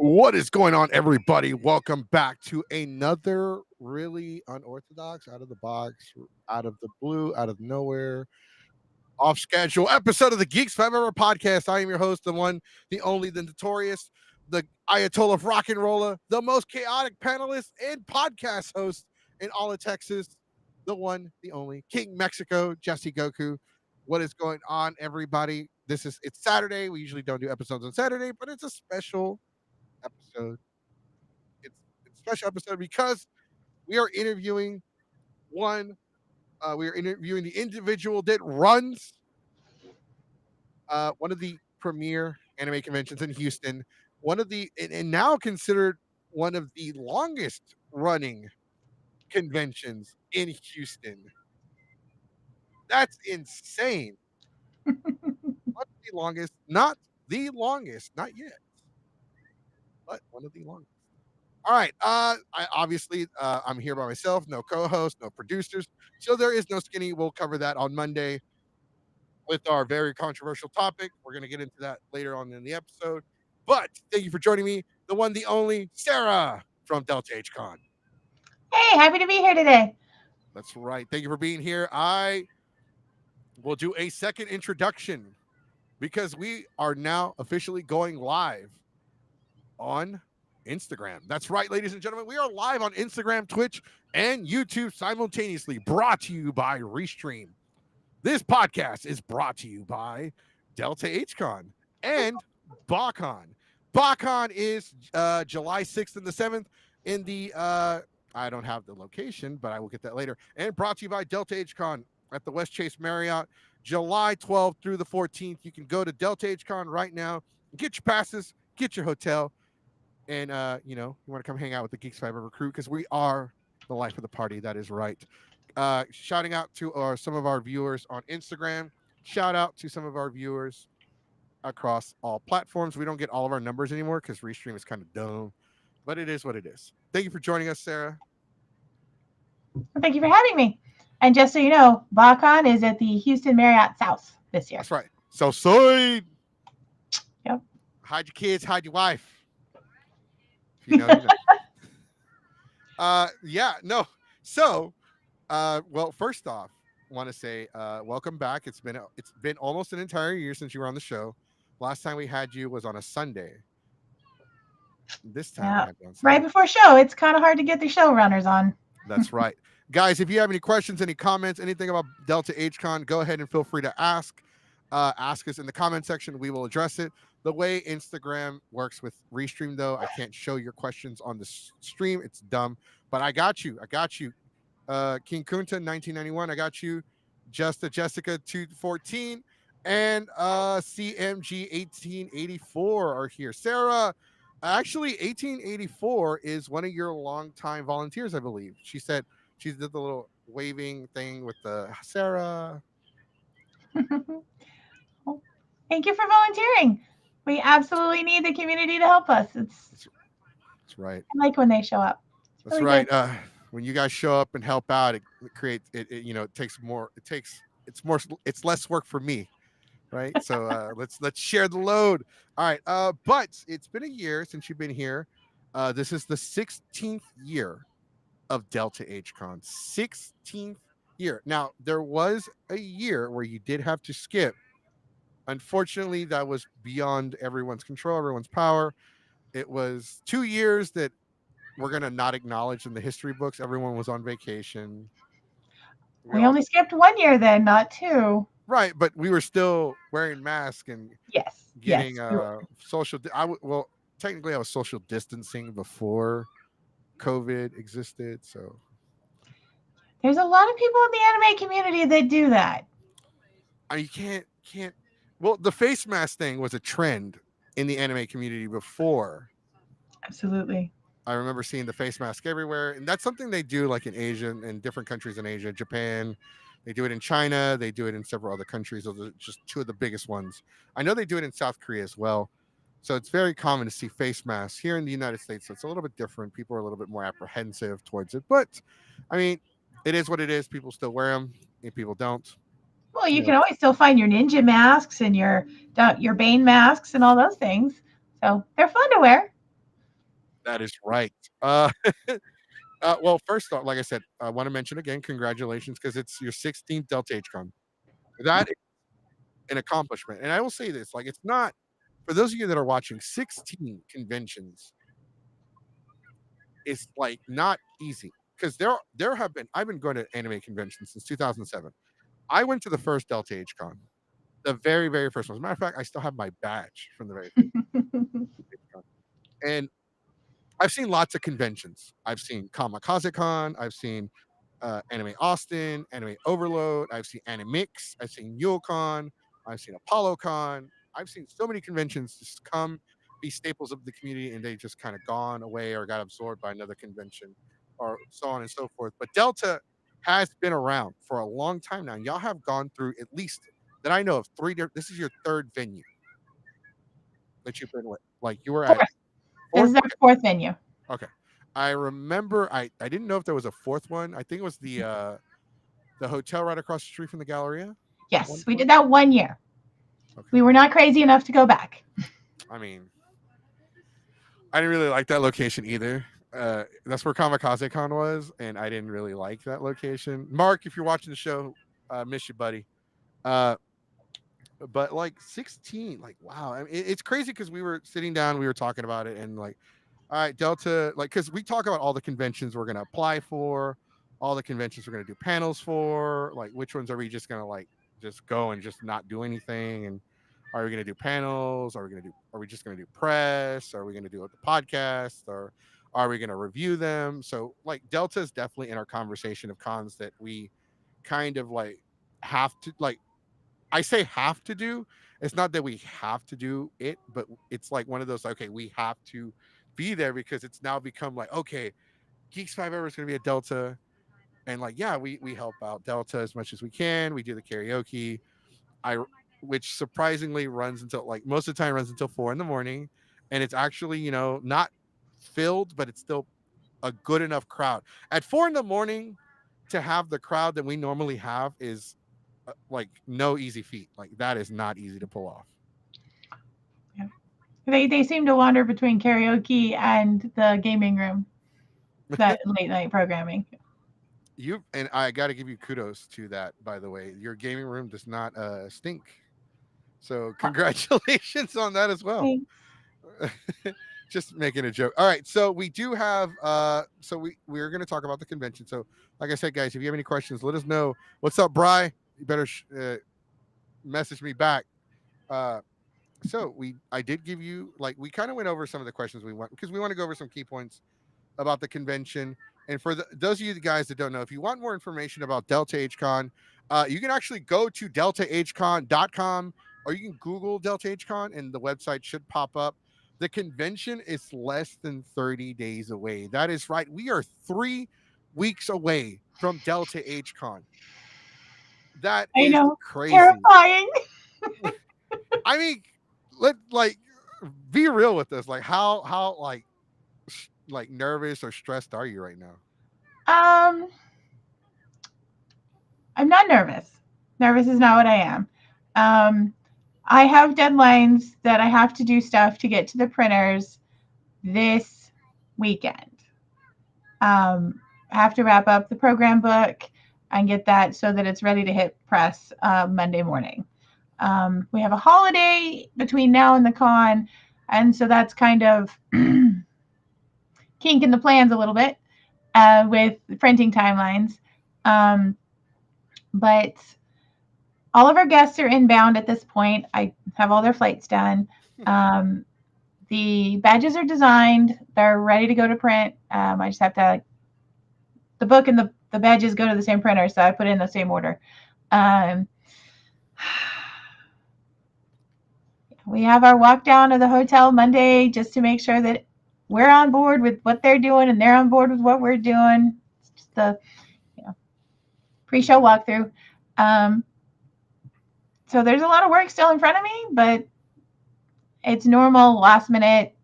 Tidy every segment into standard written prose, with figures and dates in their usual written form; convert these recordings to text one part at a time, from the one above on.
What is going on, everybody? Welcome back to another really unorthodox, out of the box, out of the blue, out of nowhere, off schedule episode of the Geeks 5 podcast. I am your host, the one, the only, the notorious, the Ayatollah of rock and roller, the most chaotic panelist and podcast host in all of Texas, the one, the only, King Mexico, Jesse Goku. What is going on, everybody? It's Saturday. We usually don't do episodes on Saturday, but it's a special episode. It's a special episode because we are interviewing one. We are interviewing the individual that runs one of the premier anime conventions in Houston. One of the and now considered one of the longest running conventions in Houston. That's insane. One of the longest, not the longest, not yet, but one of the longest. All right. I'm here by myself. No co-host, no producers. So there is no skinny. We'll cover that on Monday with our very controversial topic. We're going to get into that later on in the episode. But thank you for joining me, the one, the only, Sarah from Delta H Con. Hey, happy to be here today. That's right. Thank you for being here. I will do a second introduction because we are now officially going live on Instagram. That's right, ladies and gentlemen. We are live on Instagram, Twitch, and YouTube simultaneously, brought to you by Restream. This podcast is brought to you by Delta HCon and BACon. BACon is July 6th and the 7th in the, I don't have the location, but I will get that later. And brought to you by Delta HCon at the West Chase Marriott, July 12th through the 14th. You can go to Delta HCon right now, get your passes, get your hotel, and, you want to come hang out with the Geeks 5 crew because we are the life of the party. That is right. Shouting out to some of our viewers on Instagram. Shout out to some of our viewers across all platforms. We don't get all of our numbers anymore because Restream is kind of dumb, but it is what it is. Thank you for joining us, Sarah. Well, thank you for having me. And just so you know, BACon is at the Houston Marriott South this year. That's right. So sweet. Yep. Hide your kids, hide your wife. If you know, you know. Yeah, no. So, well, first off, I want to say welcome back. It's been almost an entire year since you were on the show. Last time we had you was on a Sunday. This time we had you on Sunday. Right before show. It's kind of hard to get the showrunners on. That's right. Guys, if you have any questions, any comments, anything about Delta HCon, go ahead and feel free to ask. Ask us in the comment section. We will address it. The way Instagram works with Restream, though, I can't show your questions on the stream. It's dumb. But I got you. King Kunta 1991. I got you. Jessica 214 and CMG 1884 are here. Sarah, actually 1884 is one of your longtime volunteers, I believe. She said she did the little waving thing with the Sarah. Well, thank you for volunteering. We absolutely need the community to help us. That's right. I like when they show up. That's really right. When you guys show up and help out, it creates it. It takes more. It's less work for me, right? So let's share the load. All right. But it's been a year since you've been here. This is the 16th year of Delta HCon. 16th year. Now there was a year where you did have to skip. Unfortunately, that was beyond everyone's control, everyone's power. It was 2 years that we're going to not acknowledge in the history books. Everyone was on vacation. We only skipped 1 year then, not 2. Right, but we were still wearing masks and getting social. Technically, I was social distancing before COVID existed. So there's a lot of people in the anime community that do that. You can't. Well, the face mask thing was a trend in the anime community before. Absolutely. I remember seeing the face mask everywhere, and that's something they do like in Asia and different countries in Asia, Japan. They do it in China. They do it in several other countries. Those are just two of the biggest ones. I know they do it in South Korea as well. So it's very common to see face masks here in the United States. So it's a little bit different. People are a little bit more apprehensive towards it. But, I mean, it is what it is. People still wear them, and people don't. Well, you can always still find your ninja masks and your Bane masks and all those things. So they're fun to wear. That is right. Well, first off, like I said, I want to mention again, congratulations because it's your 16th Delta HCon. That is an accomplishment. And I will say this, like it's not for those of you that are watching, 16 conventions is like not easy because there have been I've been going to anime conventions since 2007. I went to the first Delta HCon, the very very first one. As a matter of fact, I still have my badge from the very first HCon. And I've seen lots of conventions. I've seen Kamikaze Con. I've seen Anime Austin, Anime Overload. I've seen Animix. I've seen YuleCon. I've seen Apollo Con. I've seen so many conventions just come be staples of the community, and they just kind of gone away or got absorbed by another convention, or so on and so forth. But Delta has been around for a long time now. And y'all have gone through at least that I know of three. This is your third venue that you've been with. Like you were at Fourth. This fourth. is our fourth venue. Okay. I remember I didn't know if there was a fourth one. I think it was the hotel right across the street from the Galleria at one Yes, we point. did that 1 year. Okay. We were not crazy enough to go back. I mean, I didn't really like that location either. That's where Kamikaze Con was, and I didn't really like that location. Mark, if you're watching the show, miss you, buddy. Uh, but like 16, like wow, I mean, it's crazy because we were sitting down, we were talking about it, and like all right, Delta, like, because we talk about all the conventions we're going to apply for, all the conventions we're going to do panels for, like, which ones are we just going to, like, just go and just not do anything? And are we going to do panels? Are we just going to do press? Are we going to do the podcast? Or are we going to review them? So, like, Delta is definitely in our conversation of cons that we kind of, like, have to, like, I say have to do. It's not that we have to do it, but it's like one of those, okay, we have to be there because it's now become like, okay, Geeks 5 Ever is going to be a Delta. And like, yeah, we help out Delta as much as we can. We do the karaoke. I, which surprisingly runs until like most of the time runs until 4 in the morning. And it's actually, not filled, but it's still a good enough crowd. At 4 in the morning to have the crowd that we normally have is like no easy feat. Like that is not easy to pull off. Yeah. They seem to wander between karaoke and the gaming room, that late night programming. You and I got to give you kudos to that. By the way, your gaming room does not stink. So congratulations on that as well. Thanks. Just making a joke. All right, so we do have so we're going to talk about the convention. So like I said, guys, if you have any questions, let us know. What's up, Bry? You better message me back. Uh, so I did give you like we kind of went over some of the questions we want because we want to go over some key points about the convention. And for those of you guys that don't know, if you want more information about Delta HCon, you can actually go to deltahcon.com or you can Google Delta HCon and the website should pop up. The convention is less than 30 days away. That is right. We are 3 weeks away from Delta HCon. That I is know. crazy. Terrifying. I mean, let like be real with us. Like how like nervous or stressed are you right now? Um, I'm not nervous. Nervous is not what I am. Um, I have deadlines that I have to do stuff to get to the printers this weekend. I have to wrap up the program book and get that so that it's ready to hit press Monday morning. We have a holiday between now and the con, and so that's kind of kink in the plans a little bit with printing timelines. Um, but all of our guests are inbound at this point. I have all their flights done. Um, the badges are designed. They're ready to go to print. I just have to the book and the badges go to the same printer, so I put it in the same order. Um, we have our walk down to the hotel Monday just to make sure that we're on board with what they're doing and they're on board with what we're doing. It's just the pre-show walkthrough. Um, so there's a lot of work still in front of me, but it's normal, last minute.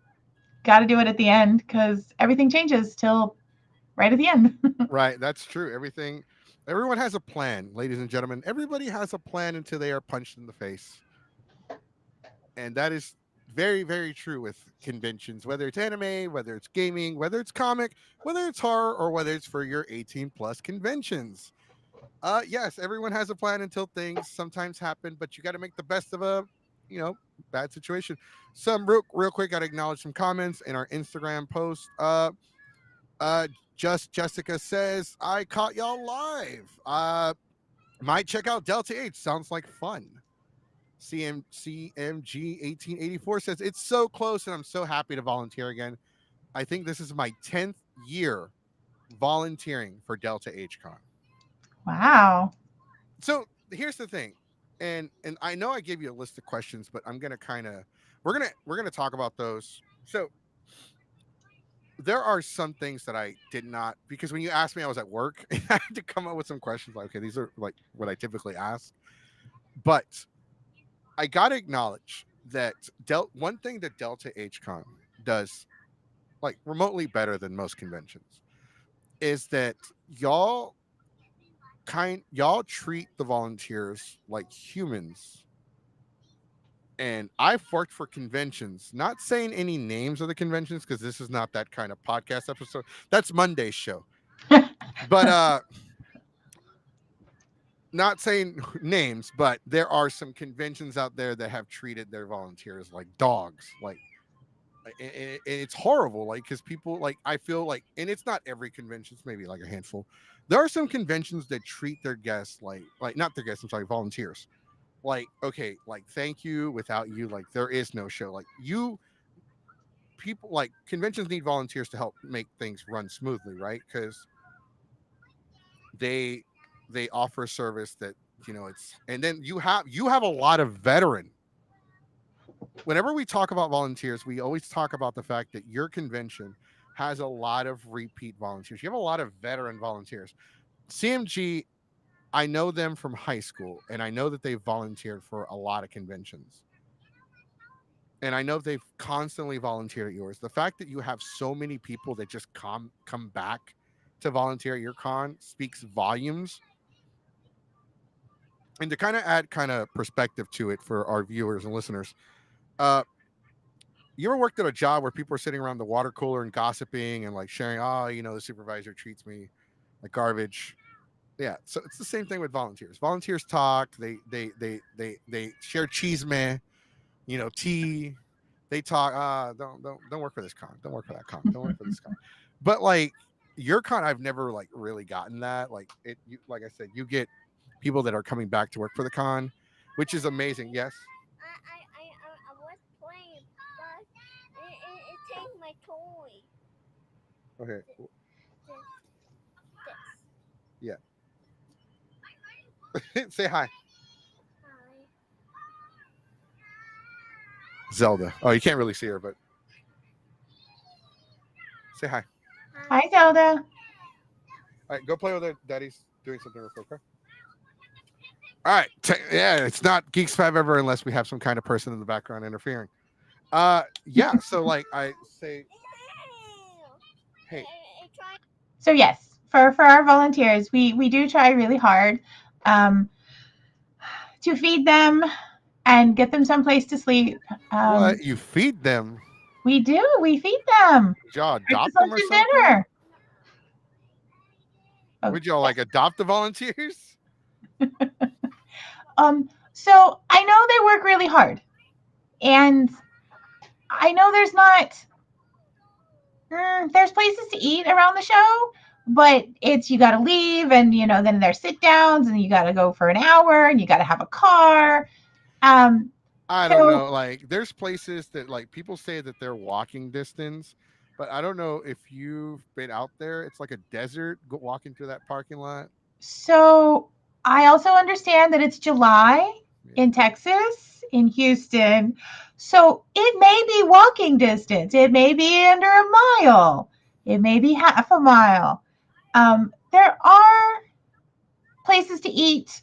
Got to do it at the end because everything changes till right at the end. Right, that's true. Everyone has a plan, ladies and gentlemen. Everybody has a plan until they are punched in the face. And that is very, very true with conventions, whether it's anime, whether it's gaming, whether it's comic, whether it's horror, or whether it's for your 18 plus conventions. Yes, everyone has a plan until things sometimes happen, but you got to make the best of a, you know, bad situation. Some real quick, got to acknowledge some comments in our Instagram post. Uh, just Jessica says, I caught y'all live. Might check out Delta H. Sounds like fun. CMG 1884 says, it's so close and I'm so happy to volunteer again. I think this is my 10th year volunteering for Delta H Con. Wow. So here's the thing. And I know I gave you a list of questions, but I'm gonna kind of we're gonna talk about those. So there are some things that I did not, because when you asked me, I was at work and I had to come up with some questions like, okay, these are like what I typically ask. But I gotta acknowledge that one thing that Delta HCon does like remotely better than most conventions is that y'all y'all treat the volunteers like humans. And I've worked for conventions, not saying any names of the conventions because this is not that kind of podcast episode. That's Monday's show. But not saying names, but there are some conventions out there that have treated their volunteers like dogs. Like and it's horrible, like because people, like, I feel like, and it's not every convention, it's maybe like a handful. There are some conventions that treat their guests like not their guests, I'm sorry, volunteers, like, okay, like, thank you, without you, like, there is no show. Like, you people, like, conventions need volunteers to help make things run smoothly, right? Because they they offer a service that, it's, and then you have a lot of veteran. Whenever we talk about volunteers, we always talk about the fact that your convention has a lot of repeat volunteers. You have a lot of veteran volunteers. CMG, I know them from high school, and I know that they've volunteered for a lot of conventions. And I know they've constantly volunteered at yours. The fact that you have so many people that just come back to volunteer at your con speaks volumes. And to kind of add kind of perspective to it for our viewers and listeners, uh, you ever worked at a job where people are sitting around the water cooler and gossiping and like sharing, oh, the supervisor treats me like garbage? Yeah, so it's the same thing with volunteers. Volunteers talk, they share cheese man, tea. They talk, don't work for this con, don't work for that con, don't work for this con. But like your con, I've never like really gotten that. Like like I said, you get people that are coming back to work for the con, which is amazing. Yes. I was playing, but it takes my toy. Okay. This. Yeah. Say hi. Hi. Zelda. Oh, you can't really see her, but say hi. Hi, Zelda. All right, go play with her. Daddy's doing something real quick. Okay? All right. Yeah, it's not Geeks 5 ever unless we have some kind of person in the background interfering. Yeah, so like I say, hey. So yes, for our volunteers, we do try really hard um, to feed them and get them someplace to sleep. What? You feed them? We do. We feed them. Did y'all Breakfast, adopt them lunch, or and something? dinner. Oh, Would y'all like adopt the volunteers? So I know they work really hard, and I know there's places to eat around the show, but it's, you got to leave, and then there's sit downs, and you got to go for an hour, and you got to have a car. I don't So know. Like, there's places that like people say that they're walking distance, but I don't know if you've been out there. It's like a desert walking through that parking lot. so I also understand that it's July Yeah. in Texas, in Houston. So it may be walking distance. It may be under a mile. It may be half a mile. There are places to eat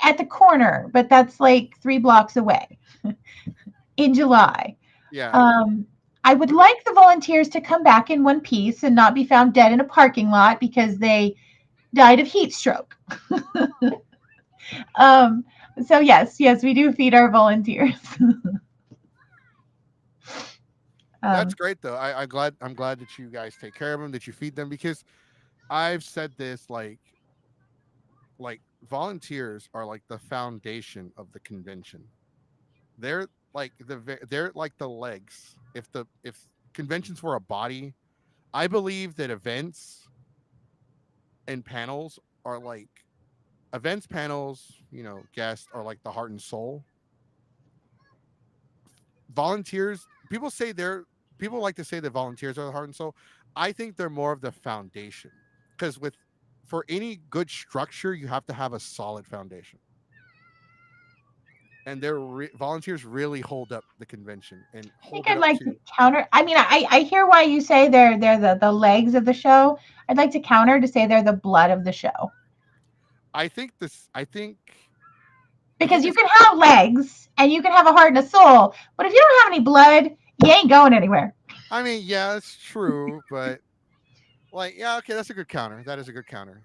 at the corner, but that's like 3 blocks away in July. Yeah. I would like the volunteers to come back in one piece and not be found dead in a parking lot because they died of heat stroke. um, so yes, we do feed our volunteers. That's Um, great though. I'm glad that you guys take care of them, that you feed them, because I've said this, like volunteers are like the foundation of the convention. They're they're like the legs. If conventions were a body, I believe that and panels are like events, panels, guests are like the heart and soul. Volunteers, people like to say that volunteers are the heart and soul. I think they're more of the foundation, because with for any good structure, you have to have a solid foundation, and volunteers really hold up the convention and I think hold it I'd up like to to. counter. I mean, I hear why you say they're the legs of the show. I'd like to counter to say they're the blood of the show. I think Because you it's can have legs and you can have a heart and a soul, but if you don't have any blood, you ain't going anywhere. I mean, yeah, it's true, but like, yeah, okay, that's a good counter. That is a good counter.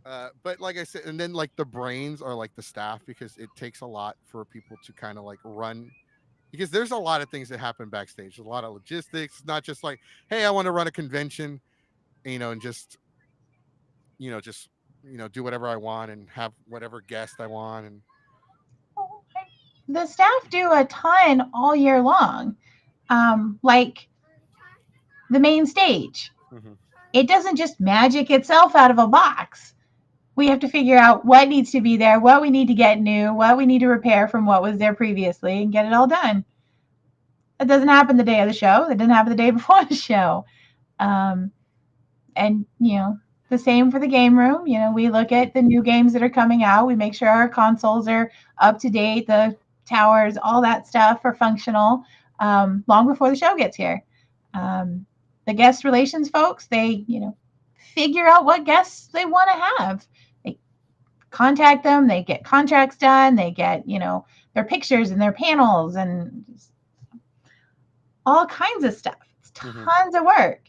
uh but like I said, and then like the brains are like the staff, because it takes a lot for people to kind of like run, because there's a lot of things that happen backstage. There's a lot of logistics. It's not just like, hey, I want to run a convention, and just do whatever I want and have whatever guest I want. And The staff do a ton all year long. Like the main stage, Mhm. it doesn't just magic itself out of a box. We have to figure out what needs to be there, what we need to get new, what we need to repair from what was there previously, and get it all done. It doesn't happen the day of the show. It didn't happen the day before the show. Um, and the same for the game room. We look at the new games that are coming out. We make sure our consoles are up to date, the towers, all that stuff are functional long before the show gets here. The guest relations folks, they figure out what guests they want to have. They contact them, they get contracts done, they get their pictures and their panels and all kinds of stuff. It's Mhm. tons of work.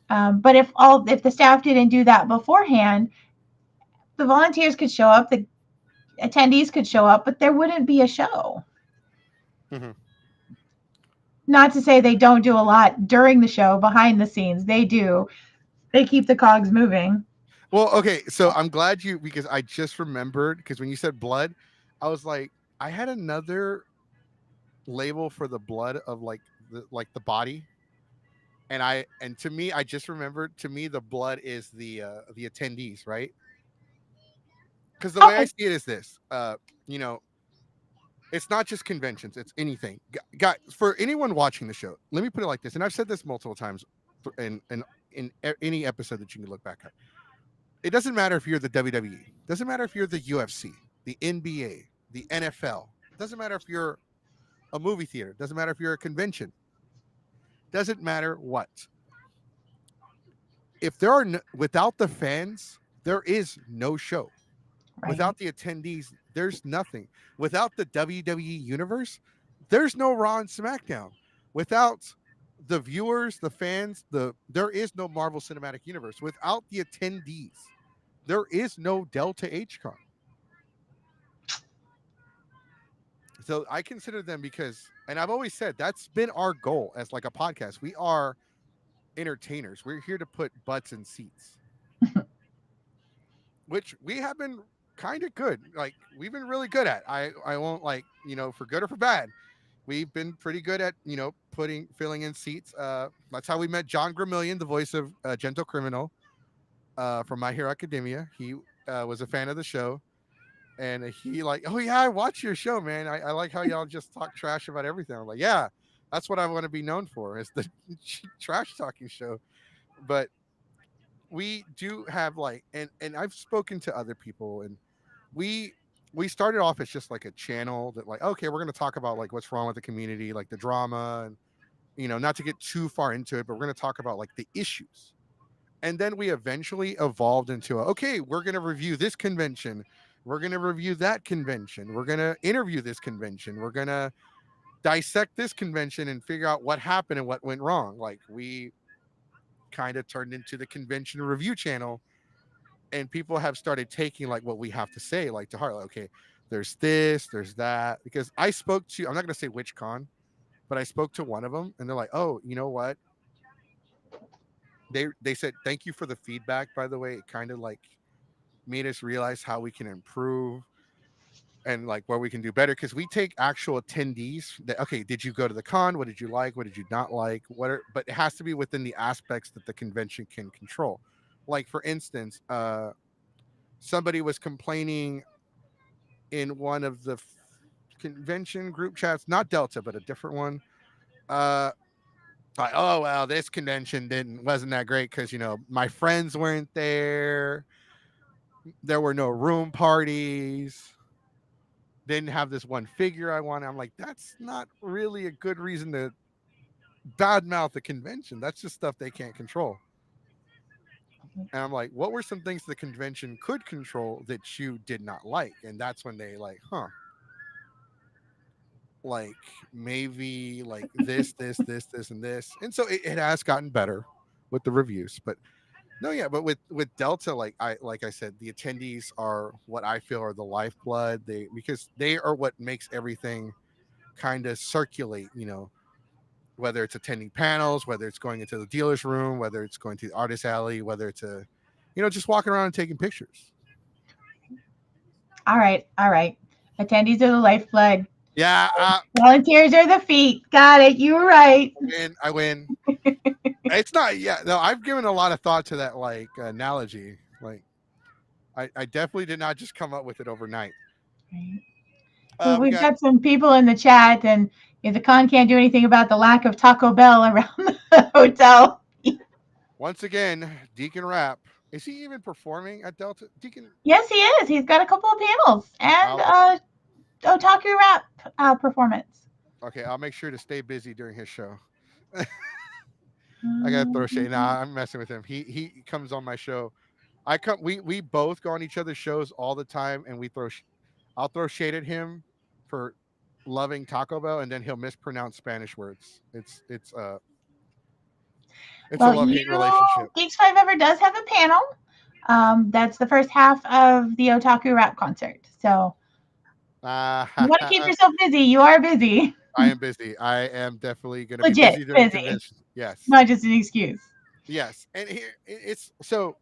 But if the staff didn't do that beforehand, the volunteers could show up, the attendees could show up, but there wouldn't be a show. Mhm. Not to say they don't do a lot during the show, behind the scenes. They do. They keep the cogs moving. Well, okay, so I'm glad because I just remembered, because when you said blood, I was like, I had another label for the blood of like the body, and to me, I just remembered, to me the blood is the attendees, right? Because the way I Okay. see it is this, you know it's not just conventions, it's anything. Guys, for anyone watching the show, let me put it like this, and I've said this multiple times in any episode that you can look back at. It doesn't matter if you're the WWE, it doesn't matter if you're the UFC, the NBA, the NFL, it doesn't matter if you're a movie theater, it doesn't matter if you're a convention, doesn't matter what. If there are without the fans, there is no show. Right. Without the attendees, there's nothing. Without the WWE universe, there's no Raw and SmackDown. Without the viewers, the fans, there is no Marvel Cinematic Universe. Without the attendees, there is no Delta H Con. So I consider them, because, and I've always said that's been our goal as like a podcast. We are entertainers. We're here to put butts in seats, which we have been kind of good. Like, we've been really good at. I won't, like, for good or for bad. We've been pretty good at filling in seats. That's how we met John Gramillion, the voice of Gentle Criminal from My Hero Academia. He was a fan of the show, and he like, oh yeah, I watch your show, man. I like how y'all just talk trash about everything. I'm like, yeah, that's what I want to be known for, is the trash talking show. But we do have like, and I've spoken to other people, and we we started off as just like a channel that, like, okay, we're going to talk about like what's wrong with the community, like the drama, and not to get too far into it, but we're going to talk about like the issues. And then we eventually evolved into okay, we're going to review this convention, we're going to review that convention, we're going to interview this convention, we're going to dissect this convention and figure out what happened and what went wrong. Like, we kind of turned into the convention review channel, and people have started taking like what we have to say like to heart. Like, okay, there's this, there's that. Because I spoke to, I'm not going to say which con, But I spoke to one of them, and they're like, "Oh, you know what? They said thank you for the feedback. By the way, it kind of like made us realize how we can improve and like where we can do better because we take actual attendees that okay, did you go to the con? What did you like? What did you not like? But it has to be within the aspects that the convention can control. Like for instance, somebody was complaining in one of the convention group chats, not Delta, but a different one. Uh, like, oh well, this convention didn't wasn't that great because my friends weren't there. There were no room parties. Didn't have this one figure I wanted. I'm like, that's not really a good reason to badmouth the convention. That's just stuff they can't control. And I'm like, what were some things the convention could control that you did not like? And that's when they like, huh, like maybe like this, and this. And so it has gotten better with the reviews. But no, yeah, but with Delta, like I said, the attendees are what I feel are the lifeblood. Because they are what makes everything kind of circulate, whether it's attending panels, whether it's going into the dealer's room, whether it's going to the artist alley, whether it's just walking around and taking pictures. All right, all right. Attendees are the lifeblood. Yeah, Volunteers are the feet. Got it. You were right. I win. It's not, yeah, no, I've given a lot of thought to that, like, analogy. Like, I definitely did not just come up with it overnight. Right. We We've got, got some people in the chat, and the con can't do anything about the lack of Taco Bell around the hotel. once again, Deacon Rap. Is he even performing at Delta? Deacon, Yes, he is. He's got a couple of panels and I'll, otaku rap performance. okay, I'll make sure to stay busy during his show. I gotta throw shade. Um, Nah, I'm messing with him. He comes on my show. I come. We both go on each other's shows all the time, and I'll throw shade at him for loving Taco Bell, and then he'll mispronounce Spanish words. It's a well, love hate relationship. Geeks 5 Ever does have a panel. That's the first half of the otaku rap concert. So you want to keep I yourself busy. You are busy. am busy. I am definitely going to be Legit busy during the busy. convention. Yes, Not just an excuse. yes. And here it's so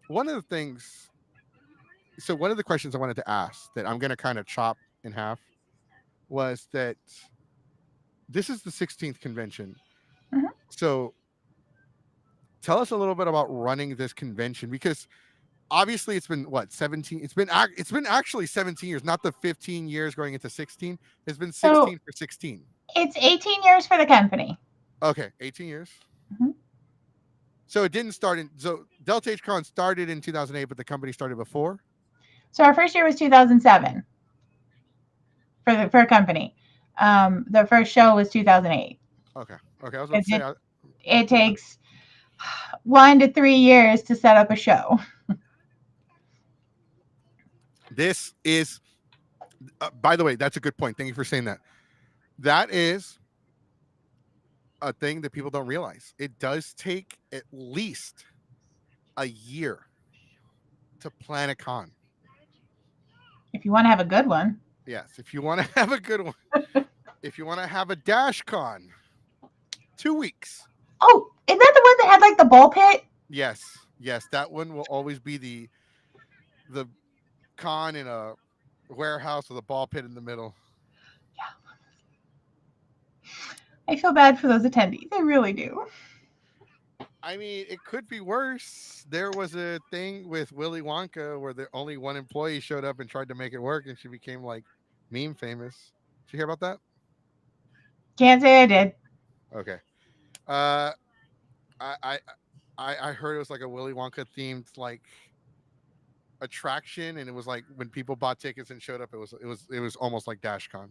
one of the things. So one of the questions I wanted to ask that I'm going to kind of chop in half was that this is the 16th convention. Mhm. So tell us a little bit about running this convention because obviously it's been what 17 it's been actually 17 years, not the 15 years going into 16. It's been So 16 for 16. it's 18 years for the company. Okay, 18 years. Mhm. So it didn't start in so Delta H Con started in 2008, but the company started before. So our first year was 2007 for a company. The first show was 2008. Okay, okay, I was about to It, say it, it takes 1 to 3 years to set up a show. this is by the way, that's a good point. Thank you for saying that. That is a thing that people don't realize. It does take at least a year to plan a con. If you want to have a good one. Yes, if you want to have a good one. If you want to have a dash con, 2 weeks. Oh, is that the one that had like the ball pit? Yes, yes, that one will always be the con in a warehouse with a ball pit in the middle. I feel bad for those attendees. I really do. I mean, it could be worse. There was a thing with Willy Wonka where the only one employee showed up and tried to make it work, and she became like meme famous. Did you hear about that? Can't say I did. Okay. Uh, I I I heard it was like a Willy Wonka themed like attraction, and it was like when people bought tickets and showed up, it was almost like DashCon.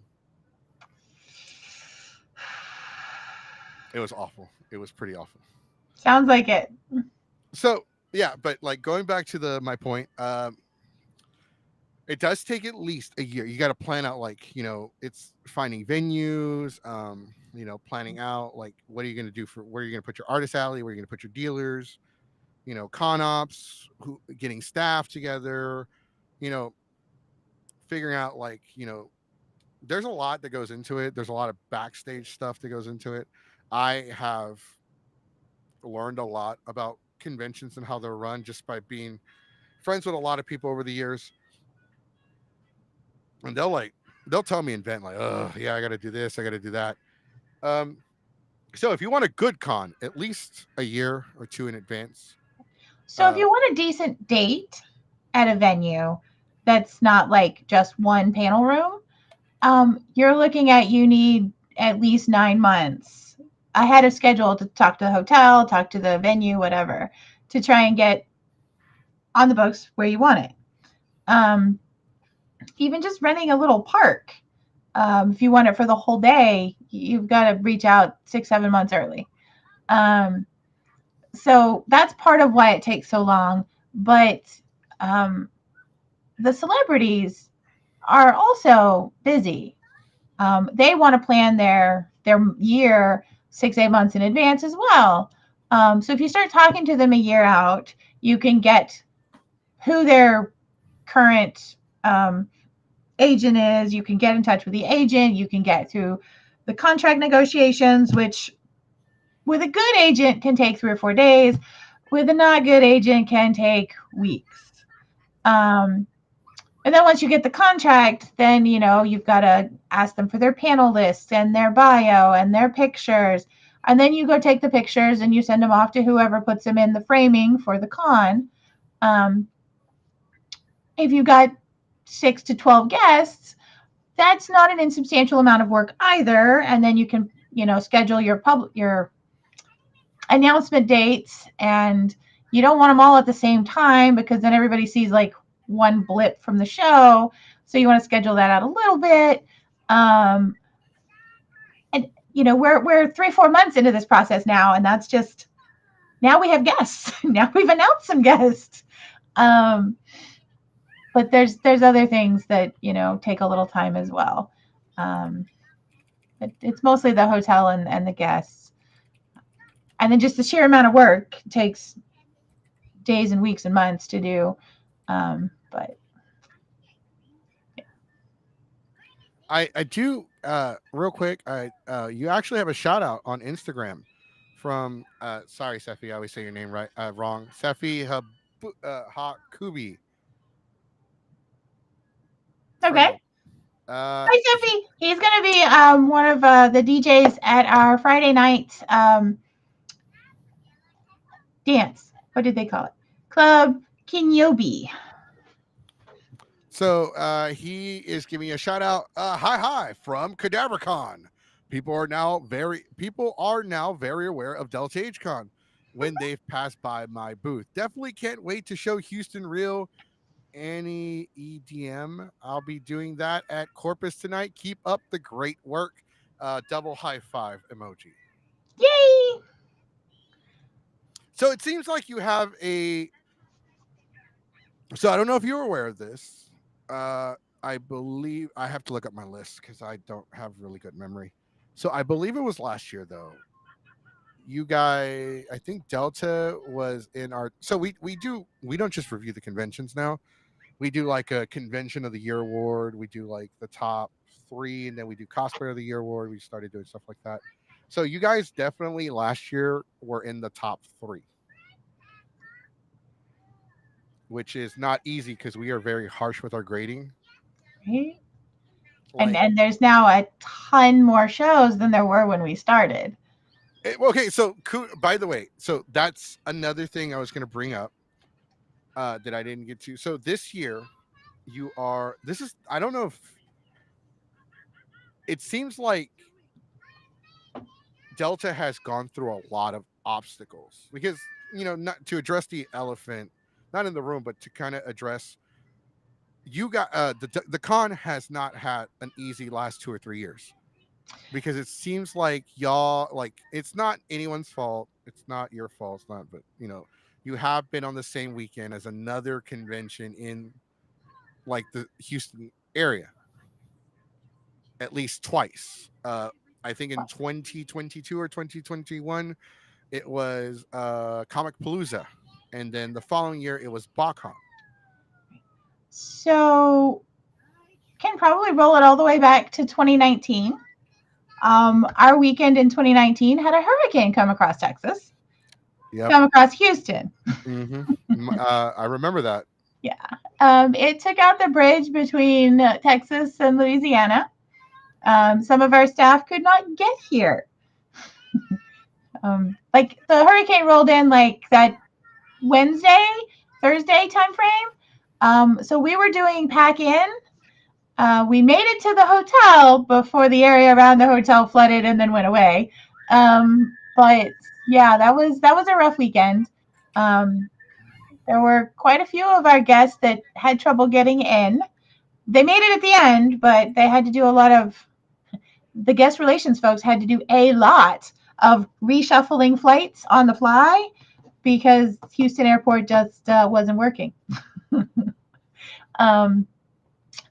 It was awful. It was pretty awful. Sounds like it. So yeah, but like going back to the my point, it does take at least a year. You got to plan out like it's finding venues, planning out like what are you going to do for where you're going to put your artist alley, where you're going to put your dealers, con ops, getting staff together, you know, figuring out like there's a lot that goes into it. There's a lot of backstage stuff that goes into it. I have learned a lot about conventions and how they're run just by being friends with a lot of people over the years. And they'll tell me invent like, oh yeah, I got to do this, I got to do that. Um, so if you want a good con, at least a year or two in advance. So if Uh, you want a decent date at a venue that's not like just one panel room, you're looking at you need at least 9 months ahead of schedule to talk to the hotel, talk to the venue, whatever, to try and get on the books where you want it. Um, Even just renting a little park, if you want it for the whole day, you've got to reach out 6, 7 months early. Um, so that's part of why it takes so long. But um, the celebrities are also busy. They want to plan their year 6, 8 months in advance as well. So if you start talking to them a year out, you can get who their current agent is. You can get in touch with the agent. You can get through the contract negotiations, which with a good agent can take 3 or 4 days. With a not good agent can take weeks. Um, and then once you get the contract, then you've got to ask them for their panel list and their bio and their pictures. And then you go take the pictures and you send them off to whoever puts them in the framing for the con. Um, if you've got 6 to 12 guests, that's not an insubstantial amount of work either. And then you can, schedule your announcement dates, and you don't want them all at the same time because then everybody sees like one blip from the show. So you want to schedule that out a little bit. Um, and we're 3, 4 months into this process now, and that's just now we have guests. Now we've announced some guests. Um, but there's other things that take a little time as well. Um, it's mostly the hotel and the guests, and then just the sheer amount of work takes days and weeks and months to do. But I do real quick. I You actually have a shout out on Instagram from sorry Sefi, I always say your name right wrong. Sefi Hakubi from okay. you. Hi, If you Sophie. He's going to be one of the DJs at our Friday night dance. What did they call it? Club Kinyobi. So he is giving a shout out. Hi from CadaverCon. People are now very aware of Delta H Con when they've passed by my booth. Definitely can't wait to show Houston Real Annie EDM. I'll be doing that at Corpus tonight. Keep up the great work. Double high five emoji. Yay! So it seems like you have a. So I don't know if you're aware of this. Uh, I believe I have to look up my list because I don't have really good memory. So I believe it was last year though. You guys, I think Delta was in our. So we don't just review the conventions now. We do like a convention of the year award. We do like the top three, and then we do cosplayer of the year award. We started doing stuff like that. So you guys definitely last year were in the top three, which is not easy because we are very harsh with our grading. Right? And Like, and there's now a ton more shows than there were when we started. okay, so by the way, so that's another thing I was going to bring up that I didn't get to. So this year, you are. This is. I don't know if it seems like Delta has gone through a lot of obstacles because not to address the elephant, not in the room, but to kind of address. You got the con has not had an easy last 2 or 3 years because it seems like y'all like it's not anyone's fault. It's not your fault. It's not, but you have been on the same weekend as another convention in like the Houston area at least twice. I think in 2022 or 2021 it was Comic Palooza, and then the following year it was BotCon. So can probably roll it all the way back to 2019. Our weekend in 2019 had a hurricane come across Texas, Yep. come across Houston. I remember that. Yeah. It took out the bridge between Texas and Louisiana. Some of our staff could not get here. Like the hurricane rolled in like that Wednesday, Thursday time frame. So we were doing pack in. We made it to the hotel before the area around the hotel flooded and then went away. But yeah, that was a rough weekend. Um, there were quite a few of our guests that had trouble getting in. They made it at the end, but they had to do a lot of the guest relations folks had to do a lot of reshuffling flights on the fly because Houston Airport just wasn't working. um,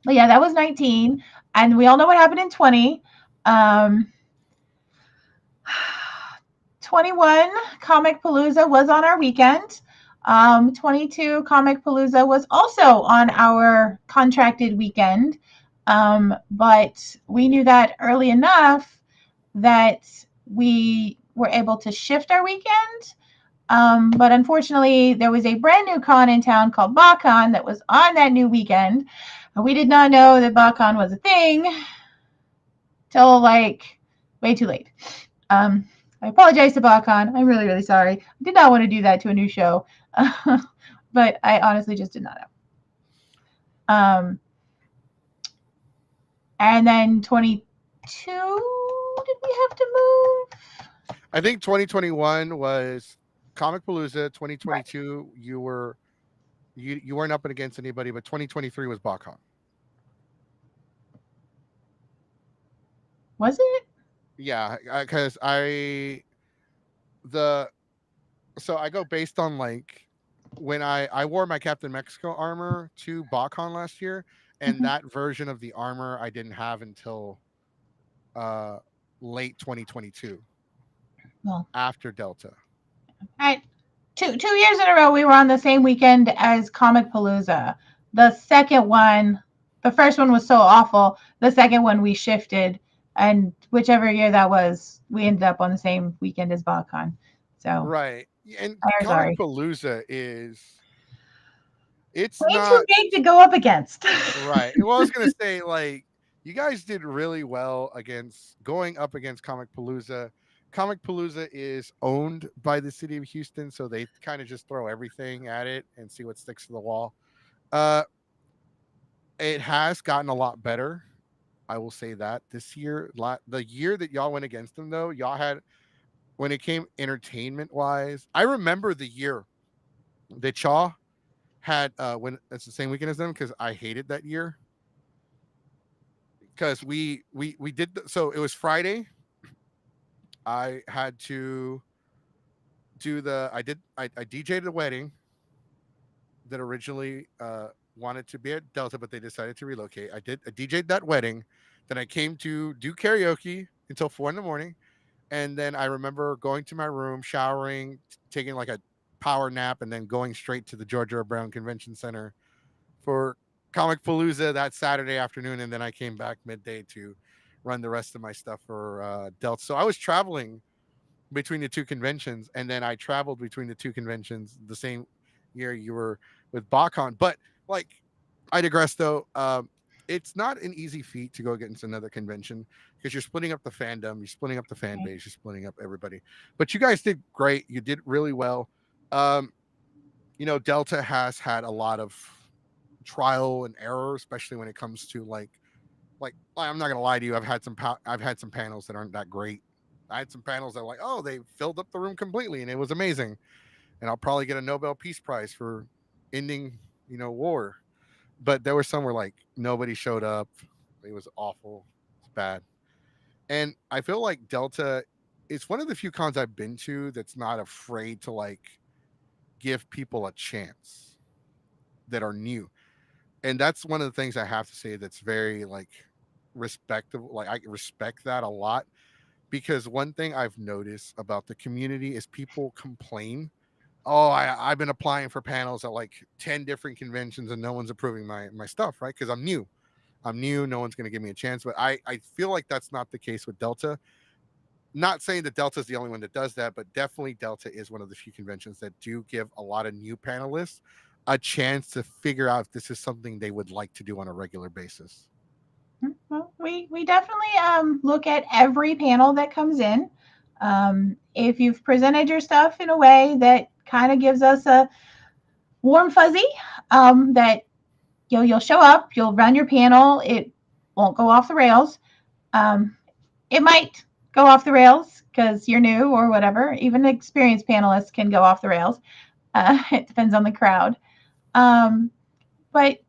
but yeah, that was 19, and we all know what happened in 20. Um, 21 Comic Palooza was on our weekend. 22 Comic Palooza was also on our contracted weekend, but we knew that early enough that we were able to shift our weekend. But unfortunately, there was a brand new con in town called BotCon that was on that new weekend. We did not know that BotCon was a thing till like way too late. I apologize to BotCon. I'm really, really sorry. I did not want to do that to a new show, but I honestly just did not know. And then 22, did we have to move? I think 2021 was Comic Palooza. Right. 2022, you weren't up against anybody, but 2023 was BotCon. Was it? Yeah, because the so I go based on like when I wore my Captain Mexico armor to BotCon last year, and Mhm. that version of the armor I didn't have until uh late 2022 Well, after Delta. I, two years in a row, we were on the same weekend as Comic Palooza. The second one, the first one was so awful. The second one we shifted, and whichever year that was, we ended up on the same weekend as BotCon. So Right. And I'm Comic sorry. Palooza is it's Way too not big to go up against. right. Well, I was gonna say like you guys did really well against going up against Comic Palooza. Comic Palooza is owned by the city of Houston, so they kind of just throw everything at it and see what sticks to the wall. Uh, it has gotten a lot better. I will say that this year, the year that y'all went against them, though, y'all had when it came entertainment wise. I remember the year that y'all had when it's the same weekend as them because I hated that year because we did so it was Friday. I had to do the I DJ'd a wedding that originally wanted to be at Delta, but they decided to relocate. I DJ'd that wedding, then I came to do karaoke until 4 in the morning, and then I remember going to my room, showering, taking like a power nap, and then going straight to the Georgia R. Brown Convention Center for Comic Palooza that Saturday afternoon, and then I came back midday to run the rest of my stuff for Delta. So I was traveling between the two conventions, and then I traveled between the two conventions the same year you were with BotCon. But like, I digress though. It's not an easy feat to go against another convention because you're splitting up the fandom, you're splitting up the fan base, you're splitting up everybody. But you guys did great. You did really well. Um, Delta has had a lot of trial and error, especially when it comes to like I'm not gonna lie to you. I've had some panels that aren't that great. I had some panels that were like, oh, they filled up the room completely and it was amazing. And I'll probably get a Nobel Peace Prize for ending, war. But there were some where like nobody showed up. It was awful. It's bad. And I feel like Delta is one of the few cons I've been to that's not afraid to like give people a chance that are new. And that's one of the things I have to say that's very like respectable. Like I respect that a lot because one thing I've noticed about the community is people complain. Oh, I've been applying for panels at like 10 different conventions and no one's approving my stuff, right? Because I'm new. I'm new, no one's going to give me a chance. But I feel like that's not the case with Delta. Not saying that Delta is the only one that does that, but definitely Delta is one of the few conventions that do give a lot of new panelists a chance to figure out if this is something they would like to do on a regular basis. Well, we definitely look at every panel that comes in. If you've presented your stuff in a way that kind of gives us a warm fuzzy, that you'll show up, you'll run your panel, it won't go off the rails. Um, it might go off the rails because you're new or whatever. Even experienced panelists can go off the rails. It depends on the crowd. Um, but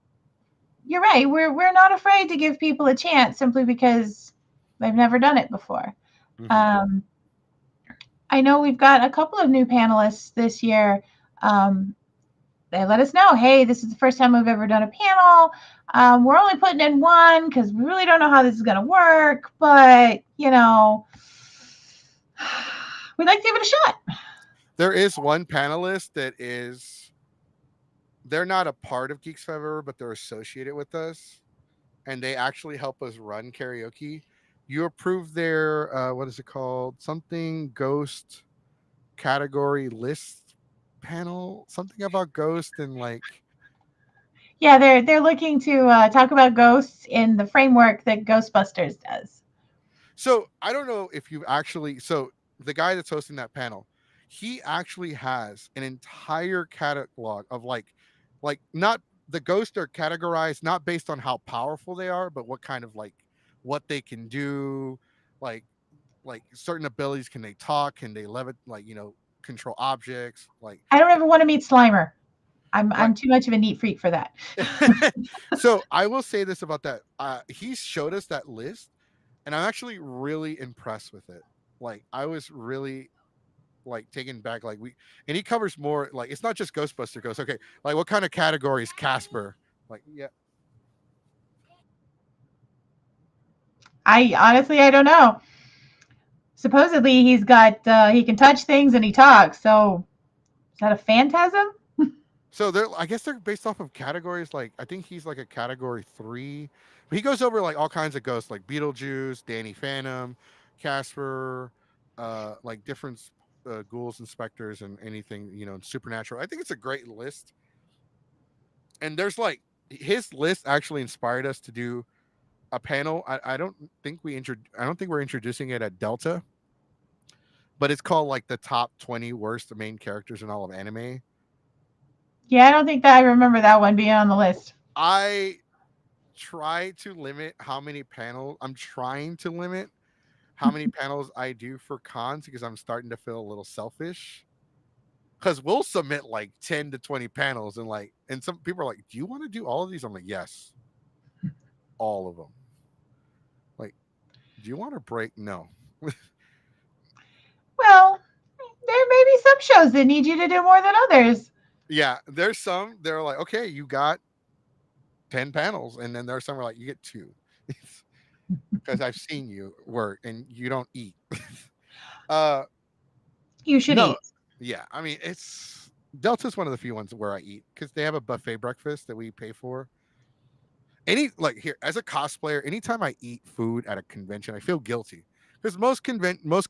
you're right. We're not afraid to give people a chance simply because they've never done it before. Hmm. Um, I know we've got a couple of new panelists this year. Um, they let us know, hey, this is the first time we've ever done a panel. We're only putting in one because we really don't know how this is going to work, but we'd like to give it a shot. There is one panelist that is, they're not a part of Geeks Forever, but they're associated with us, and they actually help us run karaoke. You approved their what is it called? Something ghost category list panel. Something about ghost and like. Yeah, they're looking to talk about ghosts in the framework that Ghostbusters does. So I don't know if you've actually. So the guy that's hosting that panel, he actually has an entire catalog of like not, the ghosts are categorized not based on how powerful they are, but what kind of like what they can do, like like certain abilities. Can they talk? Can they levitate? Like control objects. Like I don't ever want to meet Slimer. right. I'm too much of a neat freak for that. So I will say this about that. He showed us that list, and I'm actually really impressed with it. Like I was really like taken back. Like we, and he covers more. Like it's not just Ghostbuster ghosts. Okay, like what kind of categories? Casper. Like yeah. I don't know. Supposedly he's got he can touch things and he talks. So is that a phantasm? So they're, I guess they're based off of categories. Like I think he's like a category 3. But he goes over like all kinds of ghosts, like Beetlejuice, Danny Phantom, Casper, like different ghouls and specters and anything supernatural. I think it's a great list. And there's like his list actually inspired us to do a panel. I don't think I don't think we're introducing it at Delta, but it's called like the top 20 worst main characters in all of anime. Yeah, I don't think that I remember that one being on the list. I try to limit how many panels I'm trying to limit how many panels I do for cons because I'm starting to feel a little selfish. Because we'll submit like 10 to 20 panels and some people are like, do you want to do all of these? I'm like, yes, all of them. Like, do you want to break? No. Well, there may be some shows that need you to do more than others. Yeah, there's some they're like, okay, you got 10 panels, and then there's some where like you get two. Because I've seen you work and you don't eat. uh You should no, eat. yeah, I mean it's Delta's one of the few ones where I eat because they have a buffet breakfast that we pay for. Any like here as a cosplayer, anytime I eat food at a convention, I feel guilty because most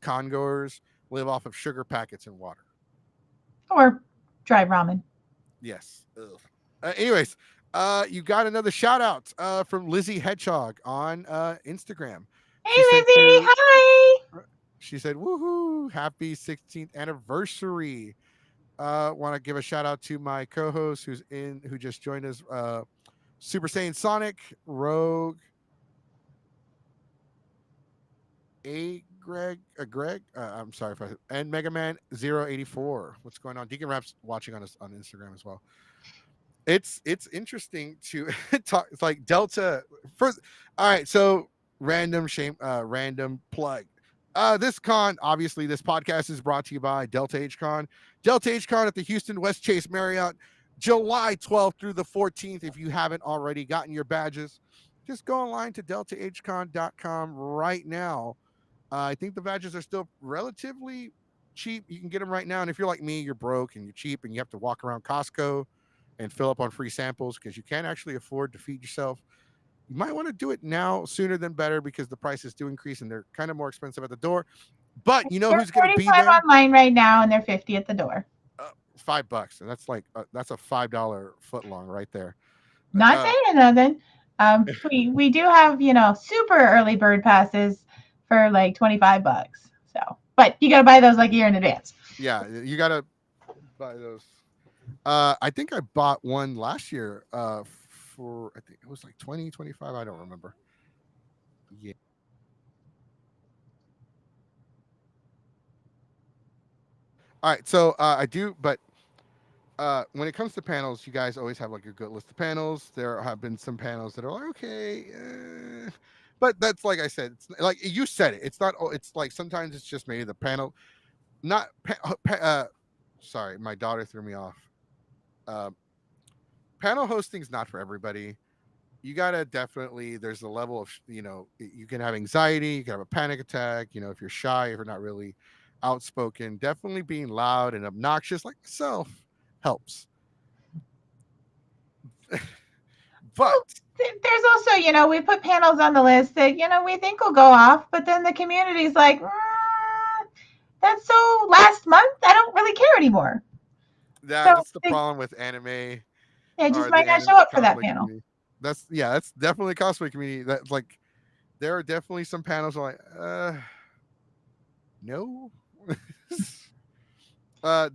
con goers live off of sugar packets and water. Or dry ramen. Yes. Ugh. Anyways, you got another shout out from Lizzie Hedgehog on Instagram. Hey She said Lizzie, to hi. she said, "Woohoo! Happy 16th anniversary." Want to give a shout out to my co-host who just joined us. Super Saiyan Sonic, Rogue, Greg. I'm sorry if I and Mega Man 084. What's going on? Deacon Rap's watching on us on Instagram as well. It's interesting to talk. It's like Delta first. All right, so random plug. This con, obviously, this podcast is brought to you by Delta H Con. Delta H Con at the Houston West Chase Marriott, July 12th through the 14th. If you haven't already gotten your badges, just go online to deltahcon.com right now. I think the badges are still relatively cheap. You can get them right now. And if you're like me, you're broke and you're cheap and you have to walk around Costco and fill up on free samples because you can't actually afford to feed yourself. you might want to do it now sooner than better because the prices do increase and they're kind of more expensive at the door. But you know They're who's going to be 45 there? online right now, and they're 50 at the door. $5, and that's like that's a $5 foot long right there. Not Uh, saying nothing. We do have super early bird passes for like $25. So, but you gotta buy those like a year in advance. yeah, you gotta buy those. I think I bought one last year. For I think it was like 20, 25. I don't remember. Yeah. All right. So I do, but when it comes to panels, you guys always have like a good list of panels. There have been some panels that are like, okay, but that's like I said, it's like you said it. It's not. It's like sometimes it's just maybe the panel, not. Sorry, my daughter threw me off. Uh, Panel hosting is not for everybody. You gotta definitely. There's a level of you can have anxiety, you can have a panic attack. If you're shy, if you're not really outspoken, definitely being loud and obnoxious like myself helps. But Well, there's also, we put panels on the list that, we think will go off, but then the community's like, that's so last month. I don't really care anymore. So that's the problem with anime yeah, just or might the not anime show up for that cosplay panel. community. That's definitely cosplay community. That's like there are definitely some panels where like no.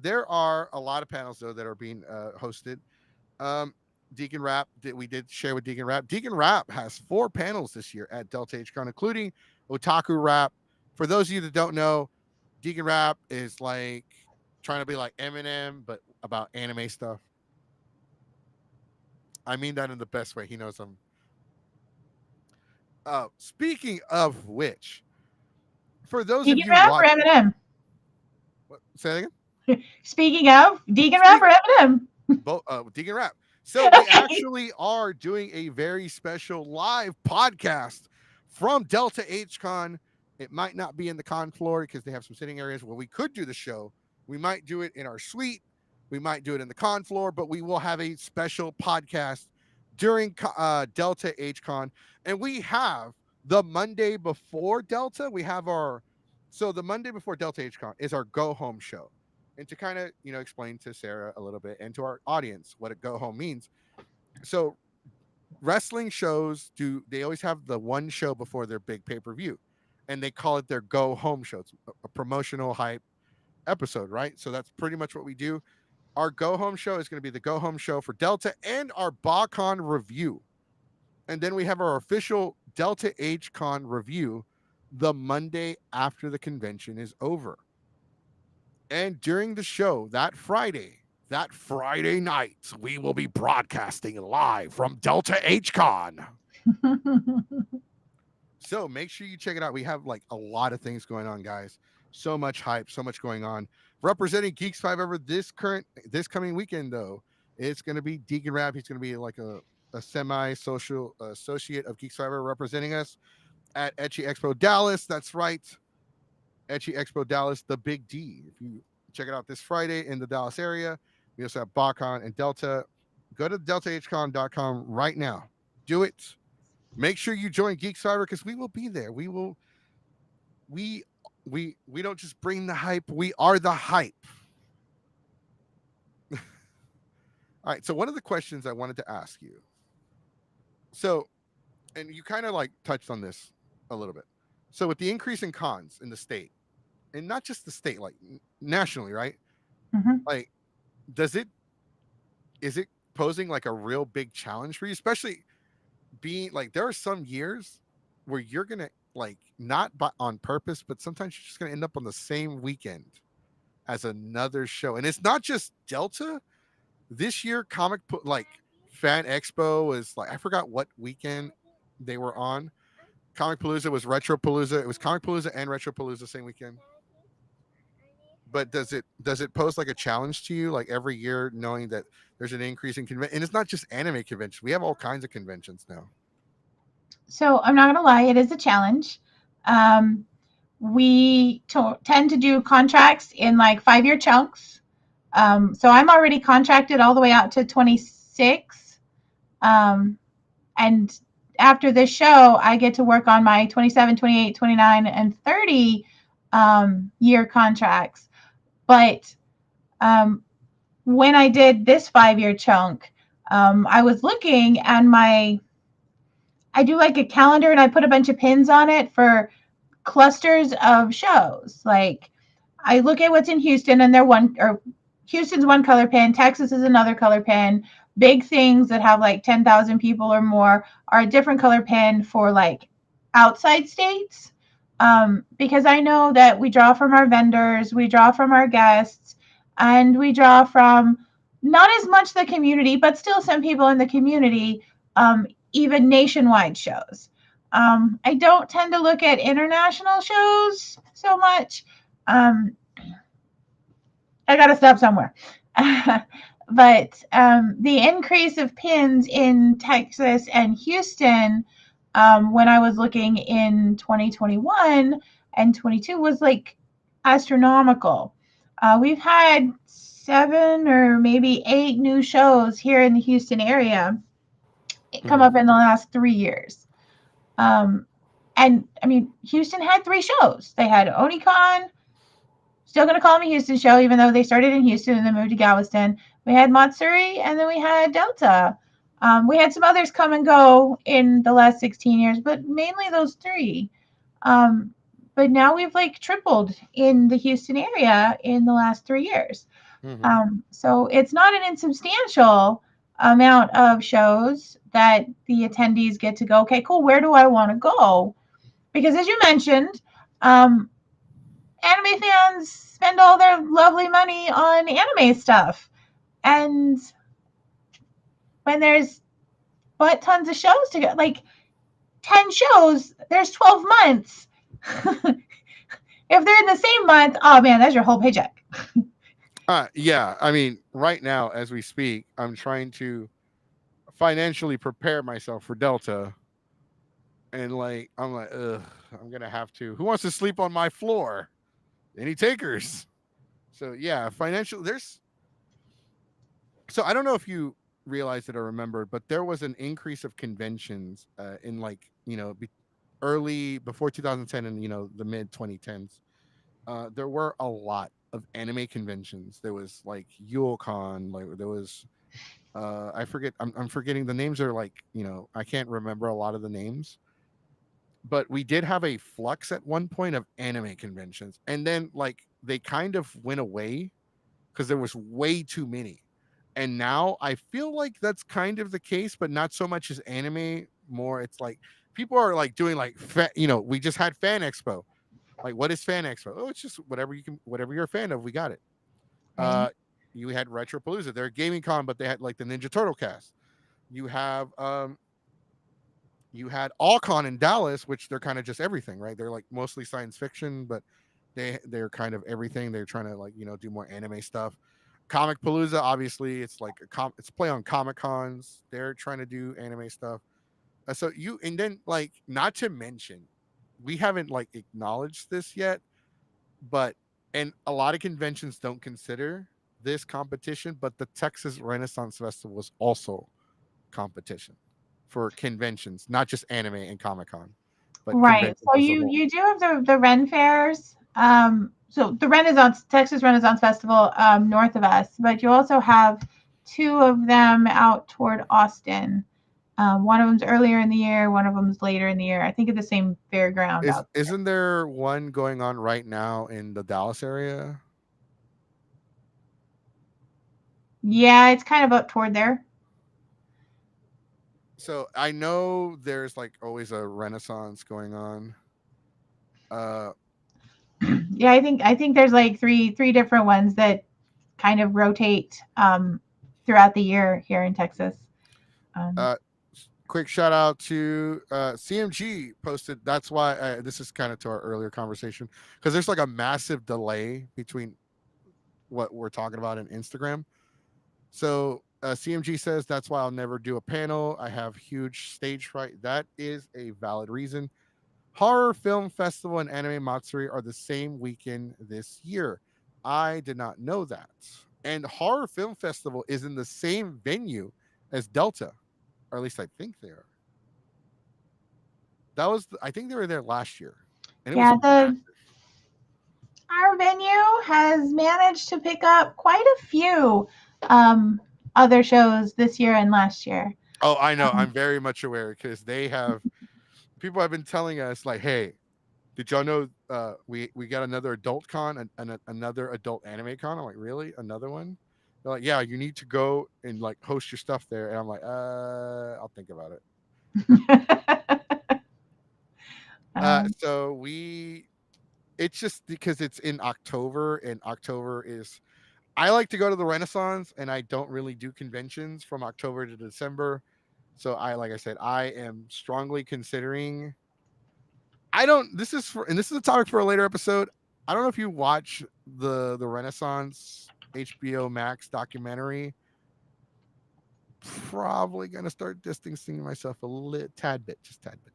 There are a lot of panels though that are being hosted. Um, Deacon Rap that we did share with Deacon Rap. Deacon Rap has 4 panels this year at Delta HCon, including Otaku Rap. For those of you that don't know, Deacon Rap is like trying to be like Eminem, but about anime stuff. I mean that in the best way. He knows I'm. Speaking of which, for those of Deacon you Rap or watching, Eminem? say that again. Speaking of Deacon Rap Speak or Eminem? both Deacon Rap. So we Okay. actually are doing a very special live podcast from Delta HCon. It might not be in the con floor because they have some sitting areas where we could do the show. We might do it in our suite. We might do it in the con floor, but we will have a special podcast during Delta HCon. And we have the Monday before Delta. We have our so the Monday before Delta HCon is our go home show. And to kind of explain to Sarah a little bit and to our audience what a go home means. So wrestling shows they always have the one show before their big pay-per-view, and they call it their go home show. It's a promotional hype episode, right? So that's pretty much what we do. Our go home show is going to be the go home show for Delta and our BACon review. And then we have our official Delta HCon review the Monday after the convention is over. And during the show that Friday night, we will be broadcasting live from Delta HCon. So make sure you check it out. We have like a lot of things going on, guys. So much hype, so much going on. Representing Geeks 5 ever this coming weekend, though, it's going to be Deacon Rap. He's going to be like a semi-social associate of Geeks 5 ever representing us at Etchy Expo Dallas. That's right. Etchy Expo Dallas, the Big D. If you check it out this Friday in the Dallas area, we also have BACon and Delta. Go to deltahcon.com right now. Do it. Make sure you join Geek Cyber because we will be there. We we don't just bring the hype, we are the hype. All right. So one of the questions I wanted to ask you. So, and you kind of like touched on this a little bit. So with the increase in cons in the state, and not just the state, like nationally, right? Mm-hmm. Like, does it is it posing like a real big challenge for you, especially being like there are some years where you're gonna like not by, on purpose, but sometimes you're just gonna end up on the same weekend as another show, and it's not just Delta. This year, like Fan Expo was like I forgot what weekend they were on. Comic Palooza was Retro Palooza. It was Comic Palooza and Retro Palooza same weekend. But does it pose like a challenge to you like every year knowing that there's an increase in convention, and it's not just anime conventions, we have all kinds of conventions now. So I'm not gonna lie, it is a challenge. Um, we tend to do contracts in like 5-year chunks. So I'm already contracted all the way out to 26. And after this show, I get to work on my 27, 28, 29, and 30 year contracts. But um, when I did this 5 year chunk, I was looking and I do like a calendar and I put a bunch of pins on it for clusters of shows. Like I look at what's in Houston and they're one or Houston's one color pin, Texas is another color pin. Big things that have like 10,000 people or more are a different color pin for like outside states. Because I know that we draw from our vendors, we draw from our guests, and we draw from not as much the community, but still some people in the community, even nationwide shows. I don't tend to look at international shows so much. Um, I got to stop somewhere. But the increase of pins in Texas and Houston when I was looking in 2021 and 22 was like astronomical. We've had 7 or maybe 8 new shows here in the Houston area come Mhm. up in the last 3 years. Um, and I mean, Houston had 3 shows. They had OniCon, still going to call them a Houston show, even though they started in Houston and then moved to Galveston. We had Matsuri, and then we had Delta. We had some others come and go in the last 16 years, but mainly those 3. Um, but now we've like tripled in the Houston area in the last 3 years. Mhm. So it's not an insubstantial amount of shows that the attendees get to go, okay, cool, where do I want to go? Because as you mentioned, um, anime fans spend all their lovely money on anime stuff. And when there's but tons of shows to go, like 10 shows, there's 12 months. If they're in the same month, oh man, that's your whole paycheck. Yeah, I mean, right now as we speak, I'm trying to financially prepare myself for Delta, and like I'm like, ugh, I'm gonna have to. Who wants to sleep on my floor? Any takers? So yeah, financial. There's so I don't know if you realized it or remembered, but there was an increase of conventions in like early before 2010 and the mid 2010s. There were a lot of anime conventions. There was like YuleCon, like there was I forget I'm forgetting the names are like, I can't remember a lot of the names. But we did have a flux at one point of anime conventions. And then like they kind of went away because there was way too many. And now I feel like that's kind of the case, but not so much as anime. More, it's like people are like doing like we just had Fan Expo. Like, what is Fan Expo? Oh, it's just whatever you're a fan of, we got it. Right. Uh, you had Retropalooza, they're Gaming Con, but they had like the Ninja Turtle cast. You have you had Allcon in Dallas, which they're kind of just everything, right? They're like mostly science fiction, but they're kind of everything. They're trying to like do more anime stuff. Comic Palooza, obviously, it's like it's play on Comic Cons. They're trying to do anime stuff. So you and then like not to mention, we haven't like acknowledged this yet, but and a lot of conventions don't consider this competition, but the Texas Renaissance Festival is also competition for conventions, not just anime and Comic Con, but Right. conventions So as a you whole. you do have the Ren fairs. So the Renaissance Texas Renaissance Festival north of us, but you also have 2 of them out toward Austin. One of them's earlier in the year, one of them's later in the year. I think at the same fairground Is out there. isn't there one going on right now in the Dallas area? Yeah, it's kind of up toward there. So I know there's like always a Renaissance going on. Uh, Yeah, I think there's like three different ones that kind of rotate throughout the year here in Texas. Um, uh, quick shout out to CMG posted. That's why this is kind of to our earlier conversation because there's like a massive delay between what we're talking about in Instagram. So CMG says that's why I'll never do a panel. I have huge stage fright. That is a valid reason. Horror Film Festival and Anime Matsuri are the same weekend this year. I did not know that. And Horror Film Festival is in the same venue as Delta, or at least I think they are. That was I think they were there last year, and it was Yeah, the massive. our venue has managed to pick up quite a few um, other shows this year and last year. Oh, I know. Um, I'm very much aware because they have people have been telling us like, "Hey, did y'all know we got another adult con and another adult anime con?" I'm like, "Really? Another one?" They're like, "Yeah, you need to go and like host your stuff there." And I'm like, I'll think about it." um, So it's just because it's in October, and October is I like to go to the Renaissance, and I don't really do conventions from October to December. So like I said, I am strongly considering. I don't. This is for, and this is a topic for a later episode. I don't know if you watch the Renaissance HBO Max documentary. Probably gonna start distancing myself a little tad bit, just tad bit.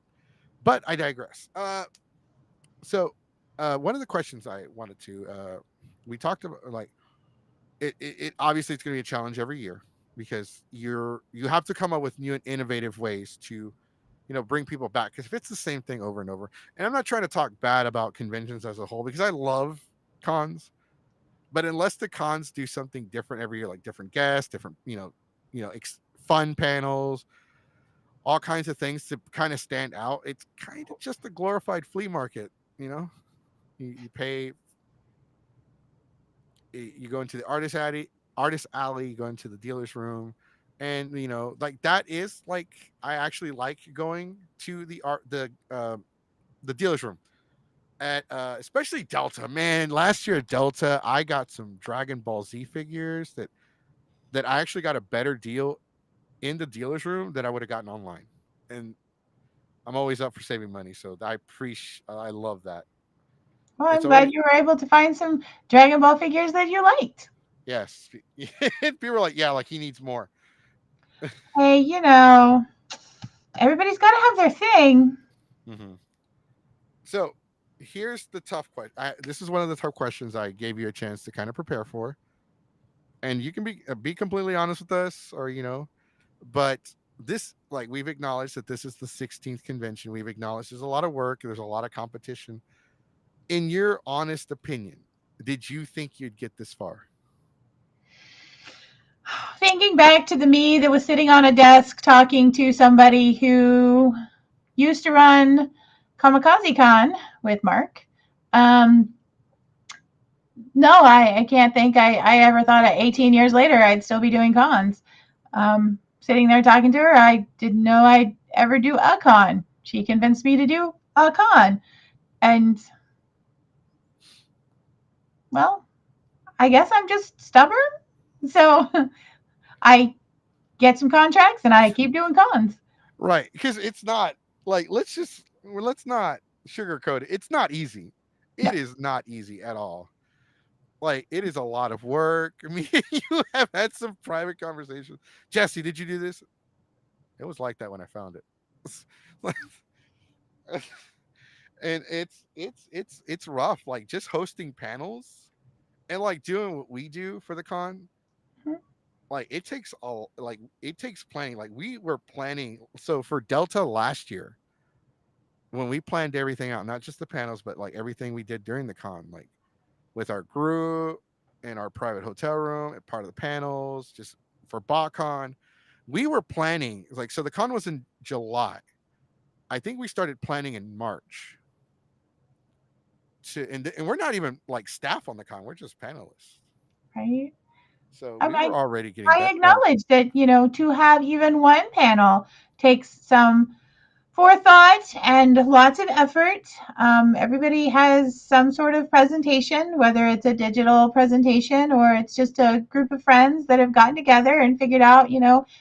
But I digress. So one of the questions I wanted to we talked about like it obviously it's going to be a challenge every year because you have to come up with new and innovative ways to bring people back because if it's the same thing over and over, and I'm not trying to talk bad about conventions as a whole because I love cons, but unless the cons do something different every year, like different guests, different fun panels, all kinds of things to kind of stand out, it's kind of just a glorified flea market. You pay, you go into the artist alley, you go into the dealer's room, and like that is like I actually like going to the dealer's room at especially Delta. Man, last year at Delta, I got some Dragon Ball Z figures that I actually got a better deal in the dealer's room than I would have gotten online. And I'm always up for saving money, so I love that. well, It's I'm glad always you were able to find some Dragon Ball figures that you liked. yes. People are like, yeah, like he needs more. Hey, everybody's got to have their thing. Hmm. So here's the tough question. This is one of the tough questions I gave you a chance to kind of prepare for, and you can be completely honest with us, or but this like we've acknowledged that this is the 16th convention. We've acknowledged there's a lot of work, there's a lot of competition. In your honest opinion, did you think you'd get this far? Thinking back to the me that was sitting on a desk talking to somebody who used to run Kamikaze Con with Mark. Um, no, I can't think I ever thought at 18 years later I'd still be doing cons. Sitting there talking to her, I didn't know I'd ever do a con. She convinced me to do a con. And, well, I guess I'm just stubborn. So I get some contracts and I keep doing cons. Right, because it's not like let's not sugarcoat it. It's not easy. No, It is not easy at all. Like it is a lot of work. I mean, you have had some private conversations. Jesse, did you do this? It was like that when I found it. And it's rough. Like just hosting panels and like doing what we do for the con. Like it takes planning. Like we were planning. So for Delta last year, when we planned everything out, not just the panels, but like everything we did during the con, like with our group in our private hotel room and part of the panels, just for BotCon, we were planning like so the con was in July. I think we started planning in March. And we're not even like staff on the con, we're just panelists. right? So I, we were I already getting I that. acknowledge that, to have even one panel takes some forethought and lots of effort. Everybody has some sort of presentation, whether it's a digital presentation or it's just a group of friends that have gotten together and figured out,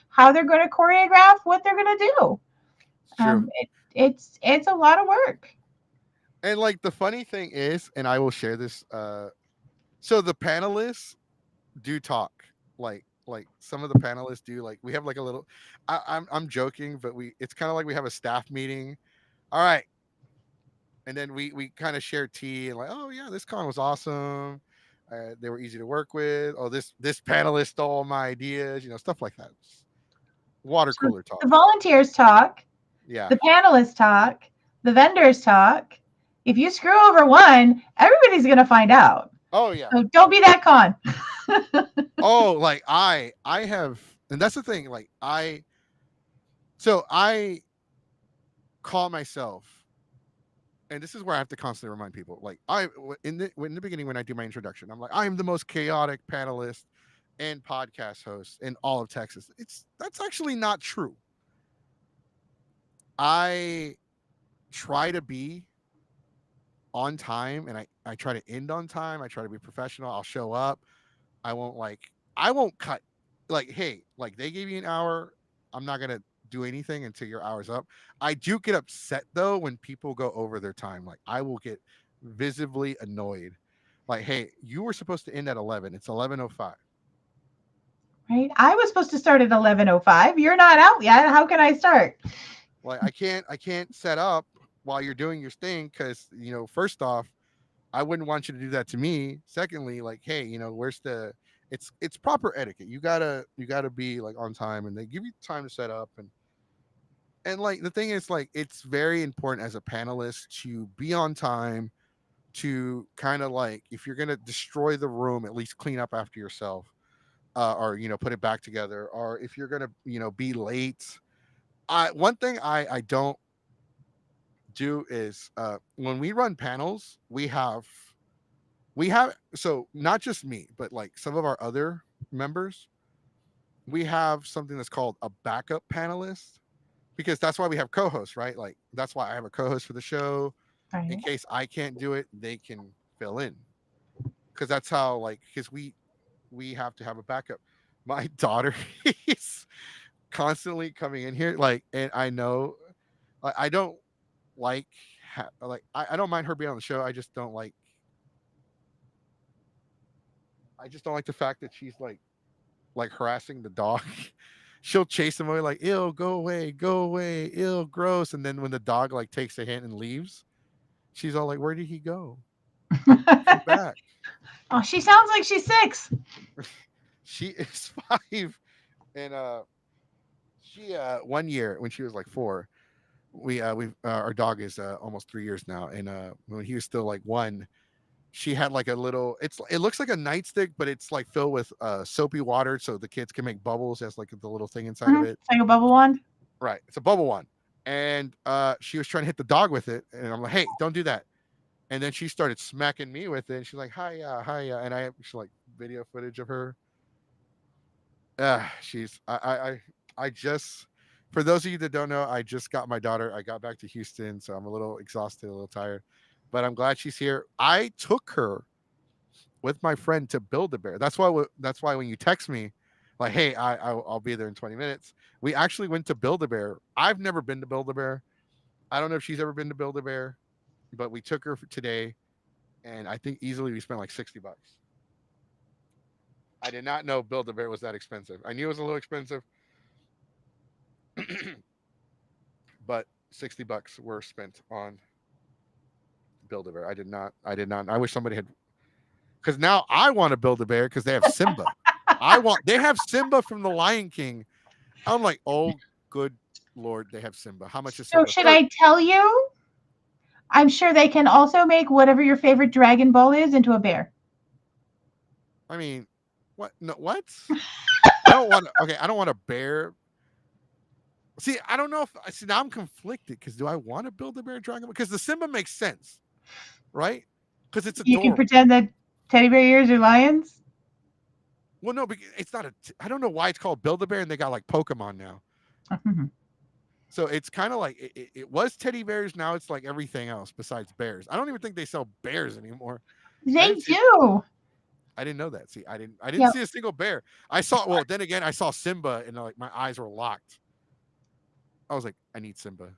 how they're going to choreograph what they're going to do. It's true. It's a lot of work. And like the funny thing is, and I will share this, so the panelists do talk. Like some of the panelists do like we have like a little I'm joking, but we it's kind of like we have a staff meeting. All right. And then we kind of share tea and like, oh yeah, this con was awesome. They were easy to work with. Oh, this panelist stole my ideas, stuff like that. Just water So cooler the talk. volunteers talk, Yeah. the panelists talk, the vendors talk. If you screw over one, everybody's going to find out. Oh yeah. So don't be that con. Oh, like I have, and that's the thing. Like I call myself, and this is where I have to constantly remind people. Like in the beginning when I do my introduction, I'm like, I am the most chaotic panelist and podcast host in all of Texas. That's actually not true. I try to be on time, and I try to end on time. I try to be professional. I'll show up. I won't cut, like, hey, like they gave you an hour. I'm not gonna do anything until your hour's up. I do get upset though when people go over their time. Like I will get visibly annoyed. Like, hey, you were supposed to end at 11. It's 11:05. Right? I was supposed to start at 11:05. You're not out yet. How can I start? Like I can't set up while you're doing your thing because first off, I wouldn't want you to do that to me. Secondly, like, hey, where's the it's proper etiquette. You gotta be like on time, and they give you time to set up, and like the thing is, like, it's very important as a panelist to be on time, to kind of like, if you're gonna destroy the room, at least clean up after yourself, or put it back together, or if you're gonna be late. I One thing I don't do is, when we run panels, we have so not just me, but like some of our other members, we have something that's called a backup panelist, because that's why we have co-hosts, right? Like that's why I have a co-host for the show. In Right. case I can't do it, they can fill in, because that's how, like, because we have to have a backup. My daughter is constantly coming in here, like, and I know, I don't like, I don't mind her being on the show. I just don't like the fact that she's like harassing the dog. She'll chase him away, like, ew, go away, ew, gross. And then when the dog like takes a hint and leaves, she's all like, where did he go? Come back. Oh, she sounds like she's 6. She is 5. And she one year when she was like 4, we our dog is almost 3 years now. And when he was still like 1, she had like a little, it looks like a nightstick, but it's like filled with soapy water so the kids can make bubbles. Has like the little thing inside of it. It's like a bubble wand. Right. It's a bubble one. And she was trying to hit the dog with it. And I'm like, hey, don't do that. And then she started smacking me with it. And she's like, hi, hi. And I have like video footage of her. She's, I just, for those of you that don't know, I just got my daughter. I got back to Houston. So I'm a little exhausted, a little tired, but I'm glad she's here. I took her with my friend to Build a Bear. That's why when you text me, like, hey, I'll be there in 20 minutes. We actually went to Build a Bear. I've never been to Build a Bear. I don't know if she's ever been to Build a Bear, but we took her for today, and I think easily we spent like $60. I did not know Build a Bear was that expensive. I knew it was a little expensive, but $60 were spent on Build a Bear. I did not. I did not. I wish somebody had, because now I want to Build a Bear because they have Simba. They have Simba from the Lion King. I'm like, oh, good Lord, they have Simba. How much is So Simba? should I tell you? I'm sure they can also make whatever your favorite Dragon Ball is into a bear. I mean, what? No, what? I don't want to. Okay, I don't want a bear. See, I don't know if. See, now I'm conflicted because do I want to build a bear dragon? Because the Simba makes sense, right? Because it's You can adorable. pretend that teddy bear ears are lions. Well, no, it's not a. I don't know why it's called Build a Bear, and they got like Pokemon now. So it's kind of like it was teddy bears. Now it's like everything else besides bears. I don't even think they sell bears anymore. I They didn't see. do. I didn't know that. See, I didn't Yep. see a single bear. I saw. Well, then again, I saw Simba, and like my eyes were locked. I was like, I need Simba.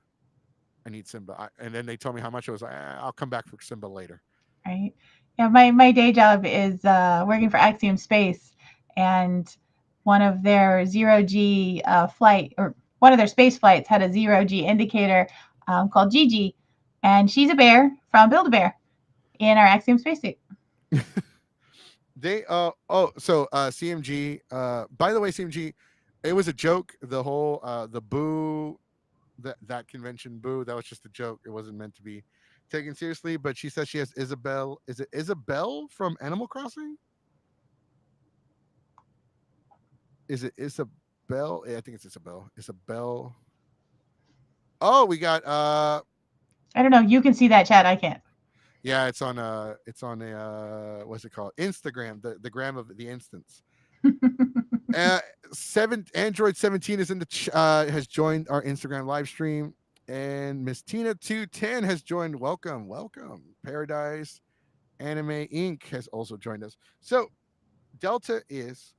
I need Simba. And then they told me how much. I was like, I'll come back for Simba later. Right. Yeah. My day job is working for Axiom Space, and one of their zero G flight or one of their space flights had a zero G indicator called Gigi, and she's a bear from Build a Bear in our Axiom spacesuit. They so CMG, by the way, CMG, it was a joke. The whole the boo that convention. Boo, that was just a joke. It wasn't meant to be taken seriously. But she says she has Isabel. Is it Isabel from Animal Crossing? Is it Isabel? Yeah, I think it's Isabel. Isabel. Oh, we got I don't know. You can see that chat. I can't. yeah, it's on a what's it called? Instagram, the gram of the instance. Uh, seven Android 17 is in the has joined our Instagram live stream, and Miss Tina 210 has joined. Welcome, welcome. Paradise Anime Inc. has also joined us. So Delta is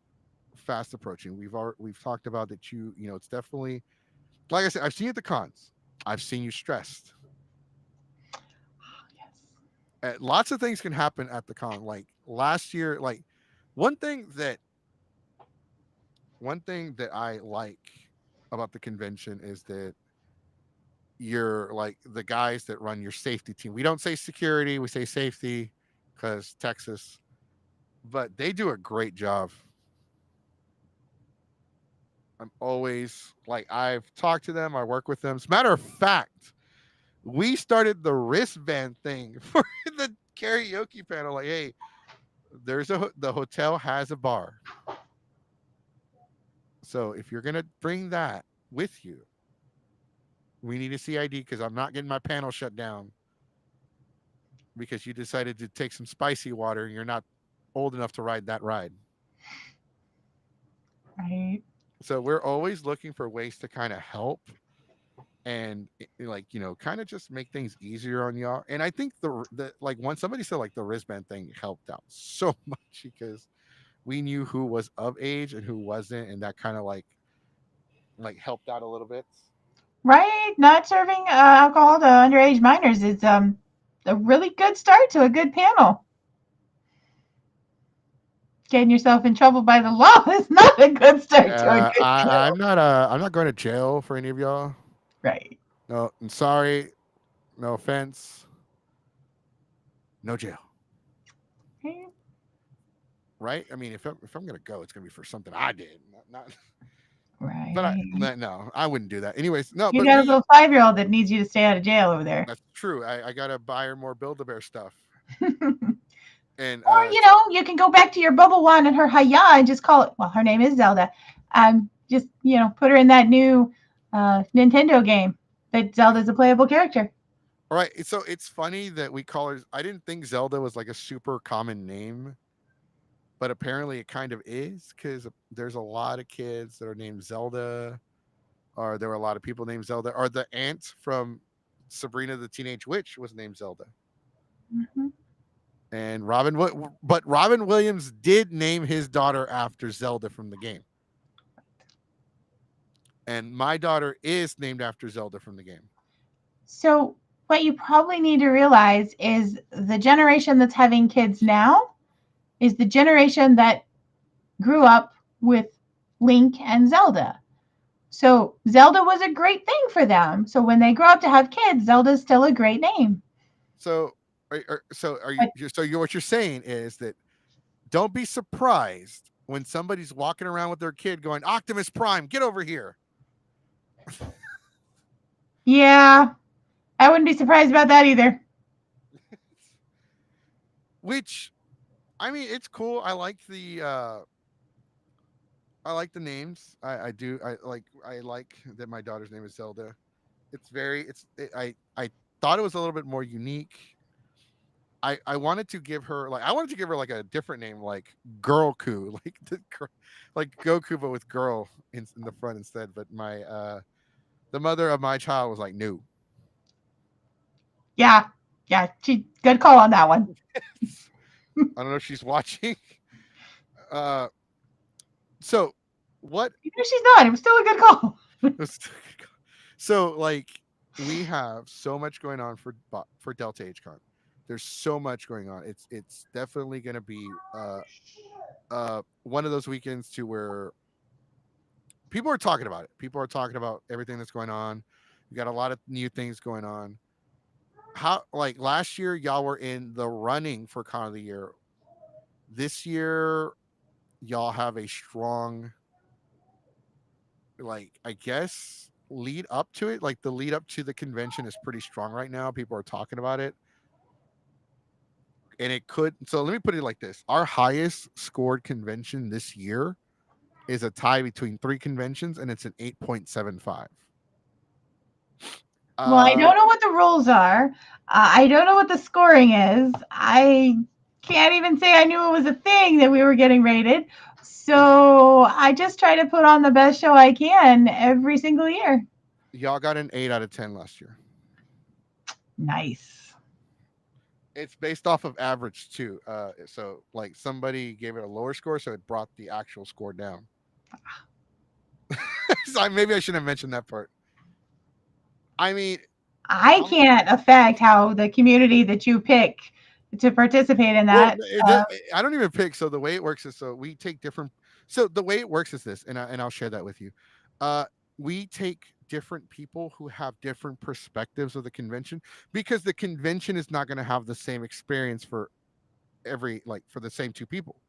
fast approaching. We've talked about that. It's definitely, like I said, I've seen you at the cons. I've seen you stressed. Yes. Lots of things can happen at the con. Like last year, like one thing that one thing that I like about the convention is that you're like the guys that run your safety team. We don't say security, we say safety because Texas, but they do a great job. I'm always like, I've talked to them, I work with them. As a matter of fact, we started the wristband thing for the karaoke panel. Like, hey, the hotel has a bar. So if you're gonna bring that with you, we need a CID because I'm not getting my panel shut down because you decided to take some spicy water and you're not old enough to ride that ride. Right. So we're always looking for ways to kind of help and like kind of just make things easier on y'all. And I think the like when somebody said like the wristband thing helped out so much because we knew who was of age and who wasn't, and that kind of like helped out a little bit. Right. Not serving alcohol to underage minors is a really good start to a good panel. Getting yourself in trouble by the law is not a good start to a good I'm panel. not I'm not going to jail for any of y'all. Right. No, I'm sorry. No offense. No jail. Right. Right? I mean, if I'm gonna go, it's gonna be for something I did, not. But Right. no, I wouldn't do that. Anyways, no, You but got a little 5-year-old that needs you to stay out of jail over there. that's true. I gotta buy her more Build a Bear stuff, and Or, you can go back to your bubble wand and her Haya and just call it, well, her name is Zelda. Just, put her in that new Nintendo game that Zelda's a playable character. all right. So it's funny that we call her. I didn't think Zelda was like a super common name, but apparently it kind of is because there's a lot of kids that are named Zelda, or there were a lot of people named Zelda, or the aunt from Sabrina the Teenage Witch was named Zelda. Hmm. And but Robin Williams did name his daughter after Zelda from the game. And my daughter is named after Zelda from the game. So, what you probably need to realize is the generation that's having kids now is the generation that grew up with Link and Zelda. So Zelda was a great thing for them. So when they grow up to have kids, Zelda's still a great name. So, are But what you're saying is that don't be surprised when somebody's walking around with their kid going Optimus Prime, get over here. yeah, I wouldn't be surprised about that either. Which, I mean, it's cool. I like the names. I do. I like that my daughter's name is Zelda. It's very. I thought it was a little bit more unique. I wanted to give her like a different name like Girlku like like Goku but with girl in the front instead. But my the mother of my child was like no. Yeah, yeah, good call on that one. I don't know if she's watching. Uh, so what Even if she's not, it was still a good call. so like we have so much going on for Delta HCon. There's so much going on. It's definitely going to be one of those weekends to where people are talking about it. People are talking about everything that's going on. We got a lot of new things going on. How like last year y'all were in the running for Con of the Year. This year y'all have a strong like I guess lead up to it, like the lead up to the convention, is pretty strong right now. People are talking about it, and it could. So let me put it like this: our highest scored convention this year is a tie between three conventions, and it's an 8.75. Well, I Uh, don't know what the rules are. I don't know what the scoring is. I can't even say I knew it was a thing that we were getting rated. So I just try to put on the best show I can every single year. y'all got an 8 out of 10 last year. Nice. It's based off of average too. So like somebody gave it a lower score, so it brought the actual score down. So maybe I shouldn't have mentioned that part. I mean, I how can't affect how the community that you pick to participate in well, that. Uh, I don't even pick. So the way it works is, so we take different. So the way it works is this, and I'll share that with you. Uh, we take different people who have different perspectives of the convention, because the convention is not going to have the same experience for every, like, for the same two people.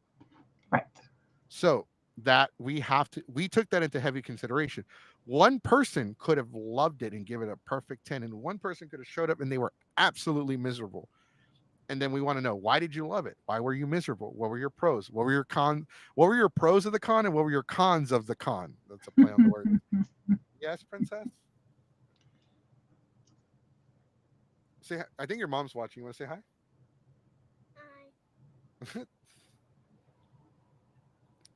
right. So that we took that into heavy consideration. One person could have loved it and give it a perfect 10, and one person could have showed up and they were absolutely miserable. And then we want to know, why did you love it? Why were you miserable? What were your pros? What were your con? What were your pros of the con, and what were your cons of the con? That's a play on the word. Yes, princess. Say hi. I think your mom's watching. You want to say hi? Hi.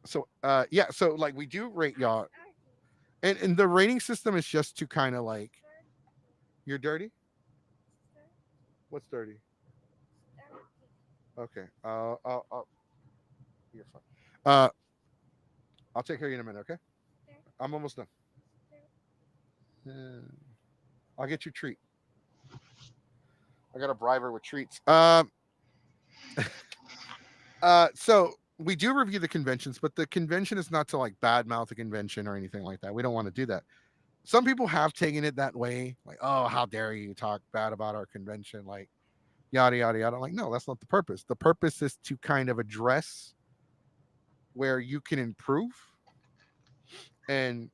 So yeah, so like we do rate I'm y'all, starting. and the rating system is just to kind of like, Starting. you're dirty. Starting. What's dirty? Starting. Okay. You're fine. Uh, I'll take care of you in a minute. Okay. Starting. I'm almost done. Starting. I'll get you a treat. I got to bribe her with treats. So we do review the conventions, but the convention is not to like badmouth the convention or anything like that. We don't want to do that. Some people have taken it that way, like, oh, how dare you talk bad about our convention, like yada yada yada. Like, no, that's not the purpose. The purpose is to kind of address where you can improve, and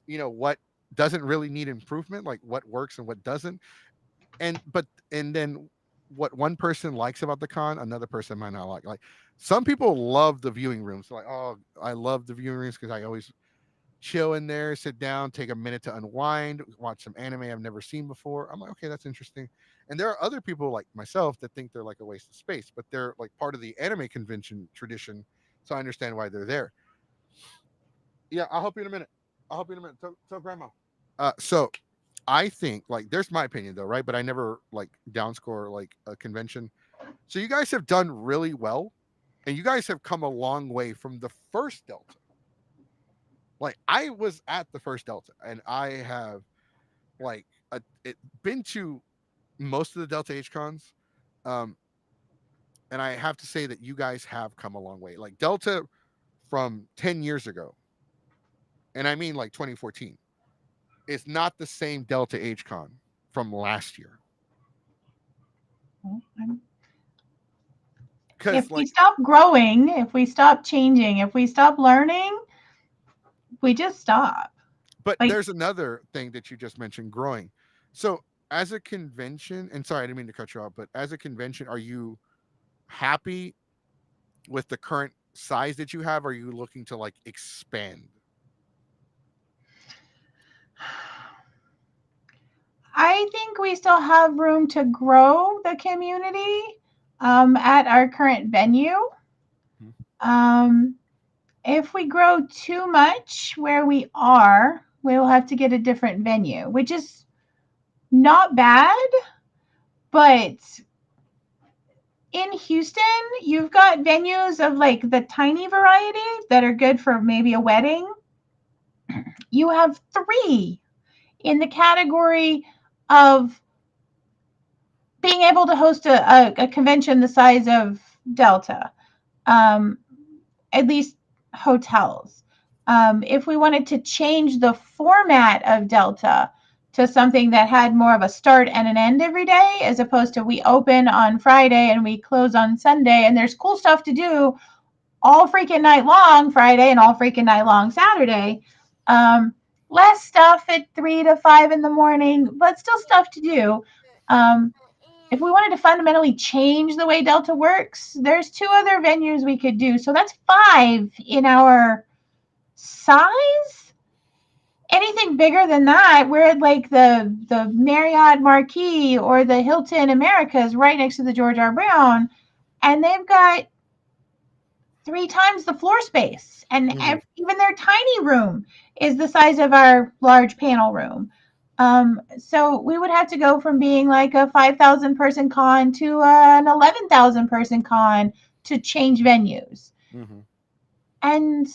what doesn't really need improvement, like what works and what doesn't. And then what one person likes about the con, another person might not like. Like, some people love the viewing rooms. Like, oh, I love the viewing rooms because I always chill in there, sit down, take a minute to unwind, watch some anime I've never seen before. I'm like, okay, that's interesting. And there are other people like myself that think they're like a waste of space, but they're like part of the anime convention tradition, so I understand why they're there. Yeah, I'll help you in a minute. I'll help you in a minute. Tell grandma. So I think, like, there's my opinion though, right? But I never like downscore like a convention. So you guys have done really well, and you guys have come a long way from the first Delta. Like, I was at the first Delta, and I have like been to most of the Delta H cons, um, and I have to say that you guys have come a long way. Like Delta from 10 years ago, and I mean like 2014, is not the same Delta H con from last year. Well, Because if we like, stop growing, if we stop changing, if we stop learning, we just stop. but Like, there's another thing that you just mentioned, growing. So as a convention, and sorry, I didn't mean to cut you off, but as a convention, are you happy with the current size that you have? Are you looking to like expand? I think we still have room to grow the community at our current venue. Mhm. Um, if we grow too much where we are, we'll have to get a different venue, which is not bad, but in Houston, you've got venues of like the tiny variety that are good for maybe a wedding. You have three in the category of being able to host a convention the size of Delta, um, at least hotels. If we wanted to change the format of Delta to something that had more of a start and an end every day, as opposed to we open on Friday and we close on Sunday, and there's cool stuff to do all freaking night long Friday and all freaking night long Saturday. Um, less stuff at 3 to 5 in the morning, but still stuff to do. Um, if we wanted to fundamentally change the way Delta works, there's two other venues we could do. So that's five in our size. Anything bigger than that, we're at like the Marriott Marquis or the Hilton Americas right next to the George R. Brown, and they've got 3 times the floor space, and Hmm. even their tiny room is the size of our large panel room. So we would have to go from being like a 5,000 person con to an 11,000 person con to change venues. Hmm. And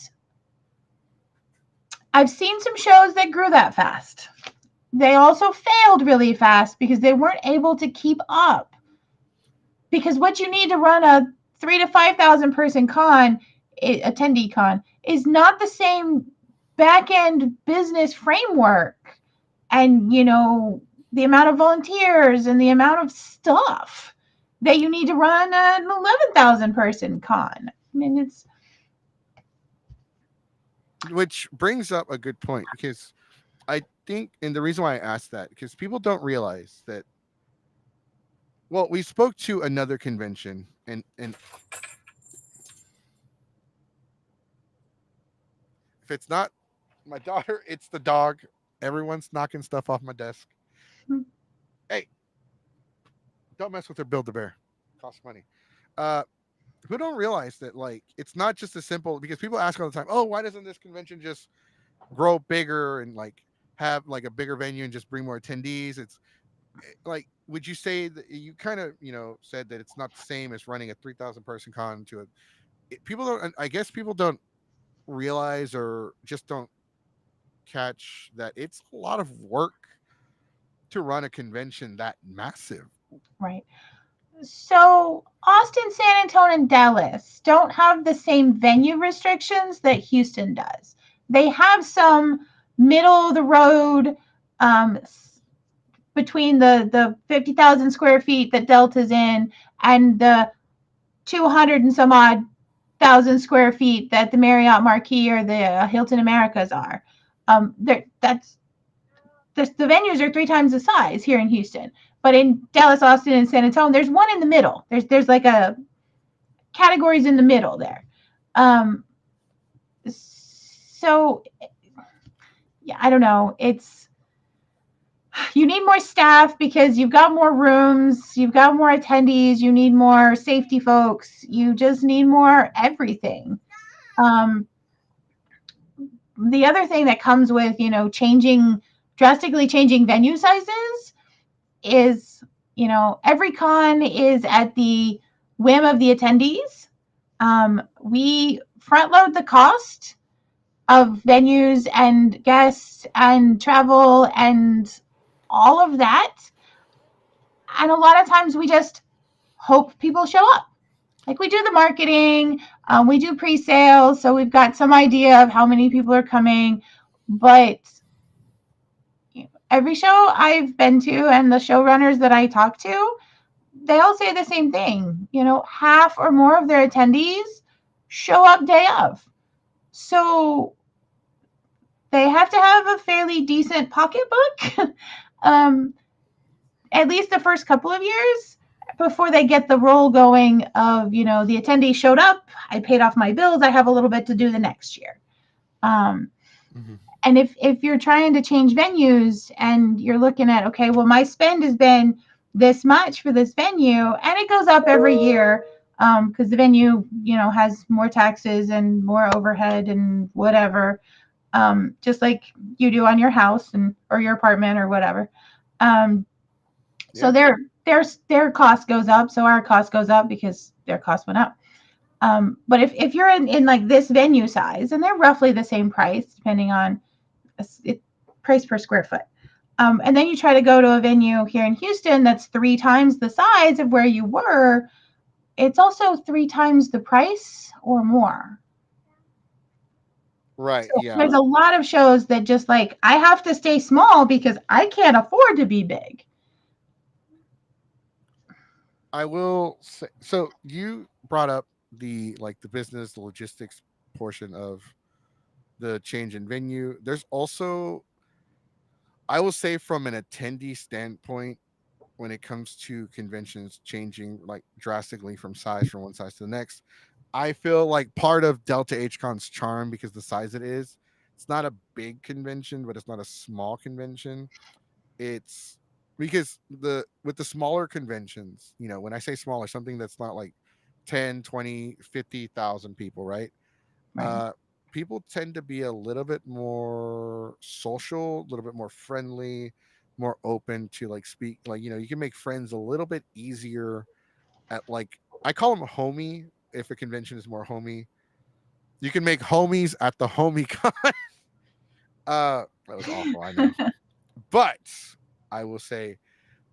I've seen some shows that grew that fast. They also failed really fast because they weren't able to keep up. Because what you need to run a 3 to 5,000 person con, attendee con, is not the same back end business framework, and the amount of volunteers and the amount of stuff that you need to run an 11,000 person con. I mean, it's Which brings up a good point because I think, and the reason why I asked that, because people don't realize that. Well, we spoke to another convention, and if it's not my daughter, it's the dog. Everyone's knocking stuff off my desk. Hey, don't mess with her. Build a bear. Costs money. Uh, who don't realize that like it's not just a simple, because people ask all the time, oh, why doesn't this convention just grow bigger and like have like a bigger venue and just bring more attendees? It's like, would you say that you kind of said that it's not the same as running a 3,000 person con to a people don't, I guess people don't realize or just don't catch that it's a lot of work to run a convention that massive. right. So Austin, San Antonio, and Dallas don't have the same venue restrictions that Houston does. They have some middle of the road, um, between the 50,000 square feet that Delta's in and the 200 and some odd thousand square feet that the Marriott Marquis or the Hilton Americas are. That's the venues are 3 times the size here in Houston, but in Dallas, Austin, and San Antonio, there's one in the middle. There's like a categories in the middle there. Um, so yeah, I don't know. It's you need more staff because you've got more rooms, you've got more attendees, you need more safety folks, you just need more everything. Um, the other thing that comes with drastically changing venue sizes is every con is at the whim of the attendees. We front load the cost of venues and guests and travel and all of that, and a lot of times we just hope people show up. Like we do the marketing, we do pre-sales, so we've got some idea of how many people are coming. But every show I've been to and the showrunners that I talk to, they all say the same thing. Half or more of their attendees show up day of. So they have to have a fairly decent pocketbook, um, at least the first couple of years before they get the roll going of, the attendee showed up, I paid off my bills, I have a little bit to do the next year. Um, Hmm. and if you're trying to change venues and you're looking at, okay, well, my spend has been this much for this venue, and it goes up every year because the venue, has more taxes and more overhead and whatever, just like you do on your house and or your apartment or whatever. Um, so Yeah. their cost goes up, so our cost goes up because their cost went up. But if you're in like this venue size, and they're roughly the same price depending on it, price per square foot. And then you try to go to a venue here in Houston that's 3 times the size of where you were, it's also 3 times the price or more. Right. So Yeah. there's a lot of shows that just like, I have to stay small because I can't afford to be big. I will say, so you brought up the business, the logistics portion of the change in venue. There's also, I will say, from an attendee standpoint, when it comes to conventions changing like drastically from size from one size to the next, I feel like part of Delta HCon's charm, because the size it is, it's not a big convention, but it's not a small convention. It's because the with the smaller conventions, when I say smaller, something that's not like 10, 20, 50,000 people, right? Right. uh People tend to be a little bit more social, a little bit more friendly, more open to like speak, like you can make friends a little bit easier at, like, I call them homie. If a convention is more homie, you can make homies at the homie con. That was awful, I know. But I will say,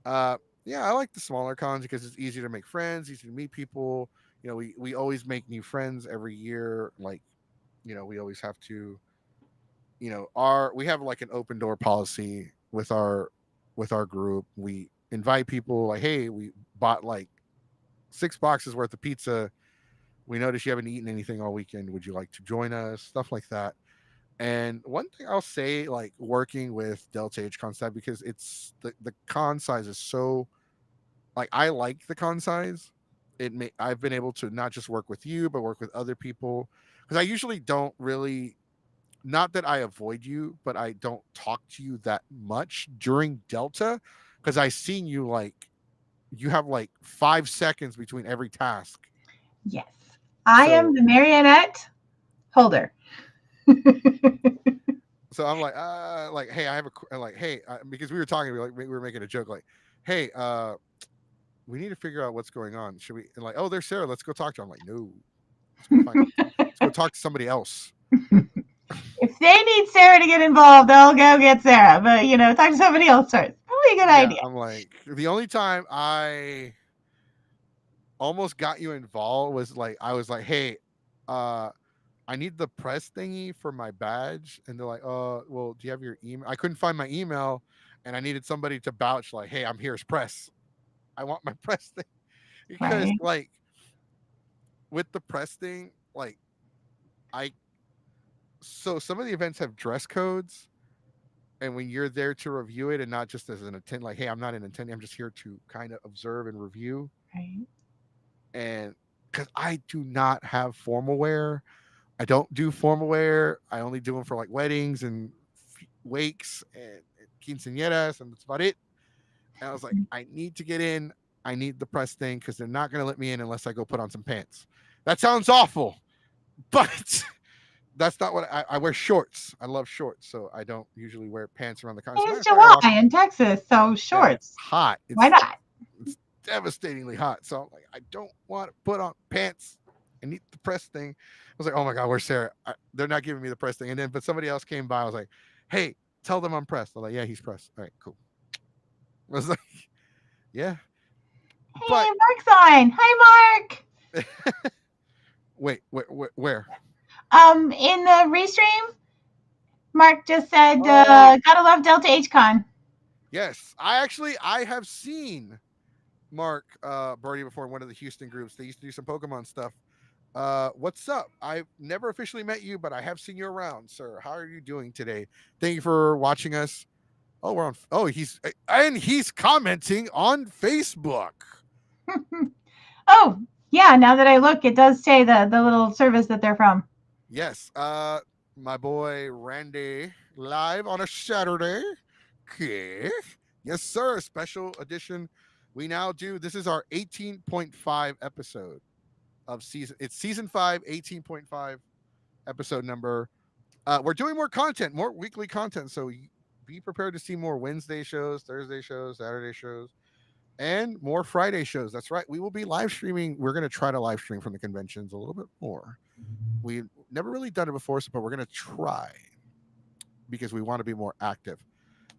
uh yeah, I like the smaller cons because it's easier to make friends, easy to meet people. We always make new friends every year. Like, we always have to, our we have like an open door policy with our group. We invite people, like, hey, we bought like 6 boxes worth of pizza. We noticed you haven't eaten anything all weekend. Would you like to join us? Stuff like that. And one thing I'll say, like, working with Delta H con side, because it's the con size is so, like, I like the con size. I've been able to not just work with you, but work with other people, because I usually don't really, not that I avoid you, but I don't talk to you that much during Delta, because I seen you, like, you have like 5 seconds between every task. Yes. I am So the marionette holder. I'm like, hey, I have like, hey, because we were talking, we were making a joke, like, hey, we need to figure out what's going on. Should we? And like, oh, there's Sarah. Let's go talk to her. I'm like, no, let's go talk to somebody else. If they need Sarah to get involved, they'll go get Sarah. But talk to somebody else first. Probably a good Yeah, idea. I'm like, the only time I almost got you involved was like, I was like, hey, uh, I need the press thingy for my badge. And they're like, well, do you have your email? I couldn't find my email, and I needed somebody to vouch, like, hey, I'm here's press. I want my press thing. Because, Right. like, with the press thing, like, I, so some of the events have dress codes, and when you're there to review it and not just as an attendee, like, hey, I'm not an attendee, I'm just here to kind of observe and review. Right. And because I do not have formal wear, I don't do formal wear. I only do them for like weddings and wakes and quinceañeras, and that's about it. And I was like, I need to get in. I need the press thing, because they're not going to let me in unless I go put on some pants. That sounds awful, but that's not what I wear. Shorts. I love shorts, so I don't usually wear pants around the con. As a matter It's of fact, I July walk. in Texas, so Yeah, it's shorts. hot. Why not? It's devastatingly hot. So I'm like, I don't want to put on pants. I need the press thing. I was like, oh my god, where's Sarah? They're not giving me the press thing. And then, but somebody else came by. I was like, hey, tell them I'm pressed. They're like, yeah, he's pressed. All right, cool. I was like, yeah, Hey, but Mark's on. Hi, Mark. wait, where? In the restream, Mark just said, Oh, "Gotta love Delta HCon." yes. I have seen Mark Birdie before in one of the Houston groups. They used to do some Pokemon stuff. What's up? I've never officially met you, but I have seen you around, sir. How are you doing today? Thank you for watching us. Oh, we're on. Oh, he's commenting on Facebook. Oh, yeah. Now that I look, it does say the little service that they're from. Yes. My boy Randy live on a Saturday. Okay. Yes, sir. Special edition. We now do. This is our 18.5 episode of season. It's season 5, 18.5 episode number. We're doing more content, more weekly content. So be prepared to see more Wednesday shows, Thursday shows, Saturday shows, and more Friday shows. That's right. We will be live streaming. We're going to try to live stream from the conventions a little bit more. We've never really done it before, but we're going to try because we want to be more active.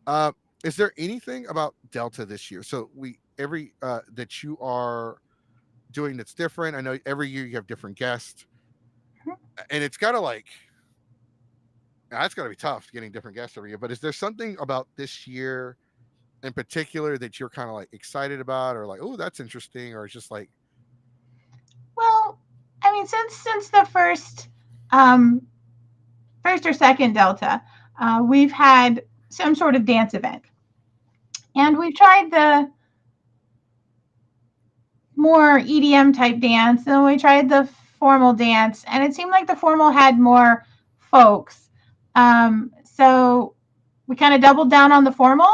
Uh, is there anything about Delta this year? So every that you are doing that's different. I know every year you have different guests, and it's got to like, that's got to be tough getting different guests every year. But is there something about this year in particular that you're kind of like excited about, or like, oh, that's interesting, or it's just like, Well, I mean, since the first um first or second Delta, we've had some sort of dance event. And we've tried the more EDM type dance, and we tried the formal dance, and it seemed like the formal had more folks. So we kind of doubled down on the formal.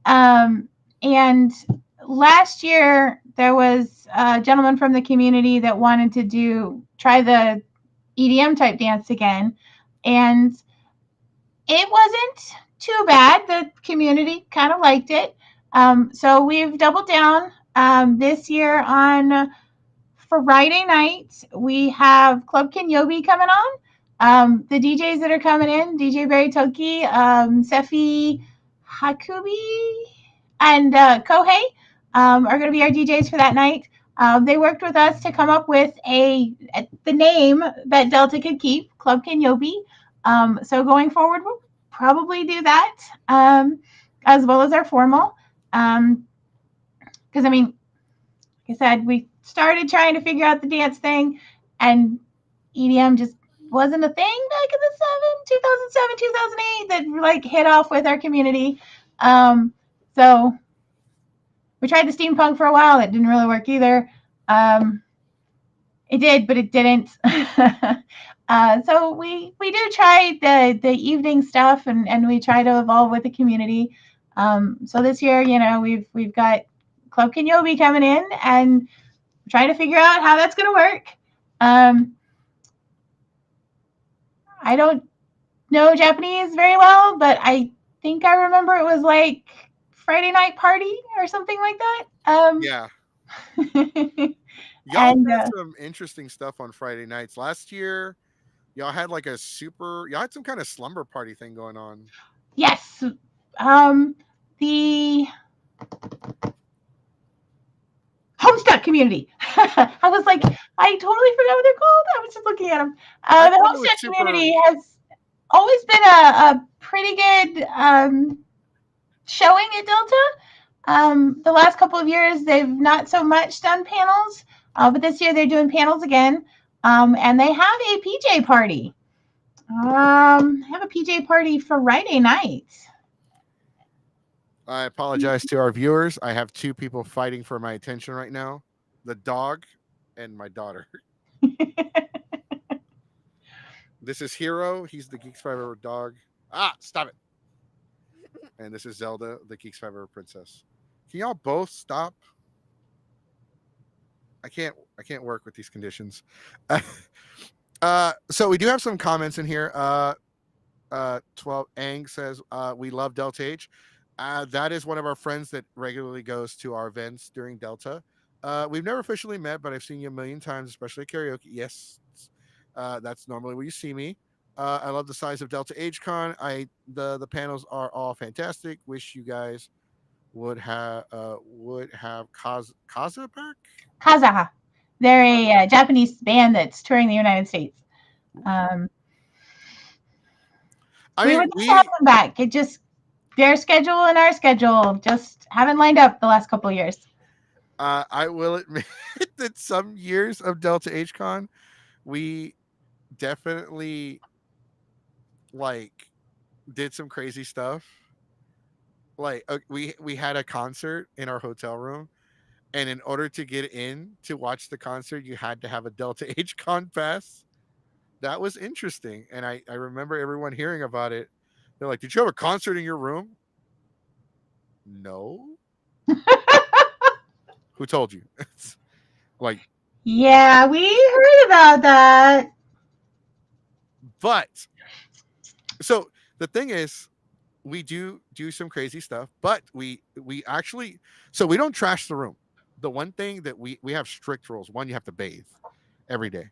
And last year, there was a gentleman from the community that wanted to try the EDM type dance again. And it wasn't too bad. The community kind of liked it. So we've doubled down this year on Friday night. We have Club Kenyobi coming on. The DJs that are coming in, DJ Barry Toki, Sefi Hakubi, and Kohei are going to be our DJs for that night. They worked with us to come up with the name that Delta could keep, Club Kenyobi. So going forward, we'll probably do that as well as our formal. Because I mean, like I said, we started trying to figure out the dance thing, and EDM just wasn't a thing back in the 2007, 2008 that like hit off with our community. So we tried the steampunk for a while. It didn't really work either. It did, but it didn't. So we do try the evening stuff, and we try to evolve with the community. So this year, we've got Club Kenyobi coming in, and trying to figure out how that's going to work. I don't know Japanese very well, but I think I remember it was like Friday night party or something like that. Yeah. Y'all And had some interesting stuff on Friday nights. Last year, y'all had like y'all had some kind of slumber party thing going on. yes, the Homestuck community. I was like, I totally forgot what they're called. I was just looking at them. I The thought it was Homestuck super. community has always been a pretty good showing at Delta. The last couple of years, they've not so much done panels, but this year they're doing panels again. And they have a PJ party. They have a PJ party for Friday night. I apologize to our viewers. I have two people fighting for my attention right now: the dog and my daughter. This is Hero. He's the Geeks Five dog. Ah, stop it. And this is Zelda, the Geeks Five princess. Can y'all both stop? I can't work with these conditions. So we do have some comments in here. 12 Ang says we love Delta H. That is one of our friends that regularly goes to our events during Delta. We've never officially met, but I've seen you a million times, especially at karaoke. Yes, that's normally where you see me. I love the size of Delta H Con. The panels are all fantastic. Wish you guys would have Kaza back. Kazaha. They're a Japanese band that's touring the United States. We would just have them back. It just their schedule and our schedule just haven't lined up the last couple of years. I will admit that some years of Delta H Con, we definitely like did some crazy stuff. Like we had a concert in our hotel room, and in order to get in to watch the concert, you had to have a Delta H Con pass. That was interesting, and I remember everyone hearing about it. They're like, "Did you have a concert in your room?" No. Who told you? It's like, yeah, we heard about that. but so the thing is, we do some crazy stuff, but we actually, so we don't trash the room. The one thing that we have strict rules: one, you have to bathe every day.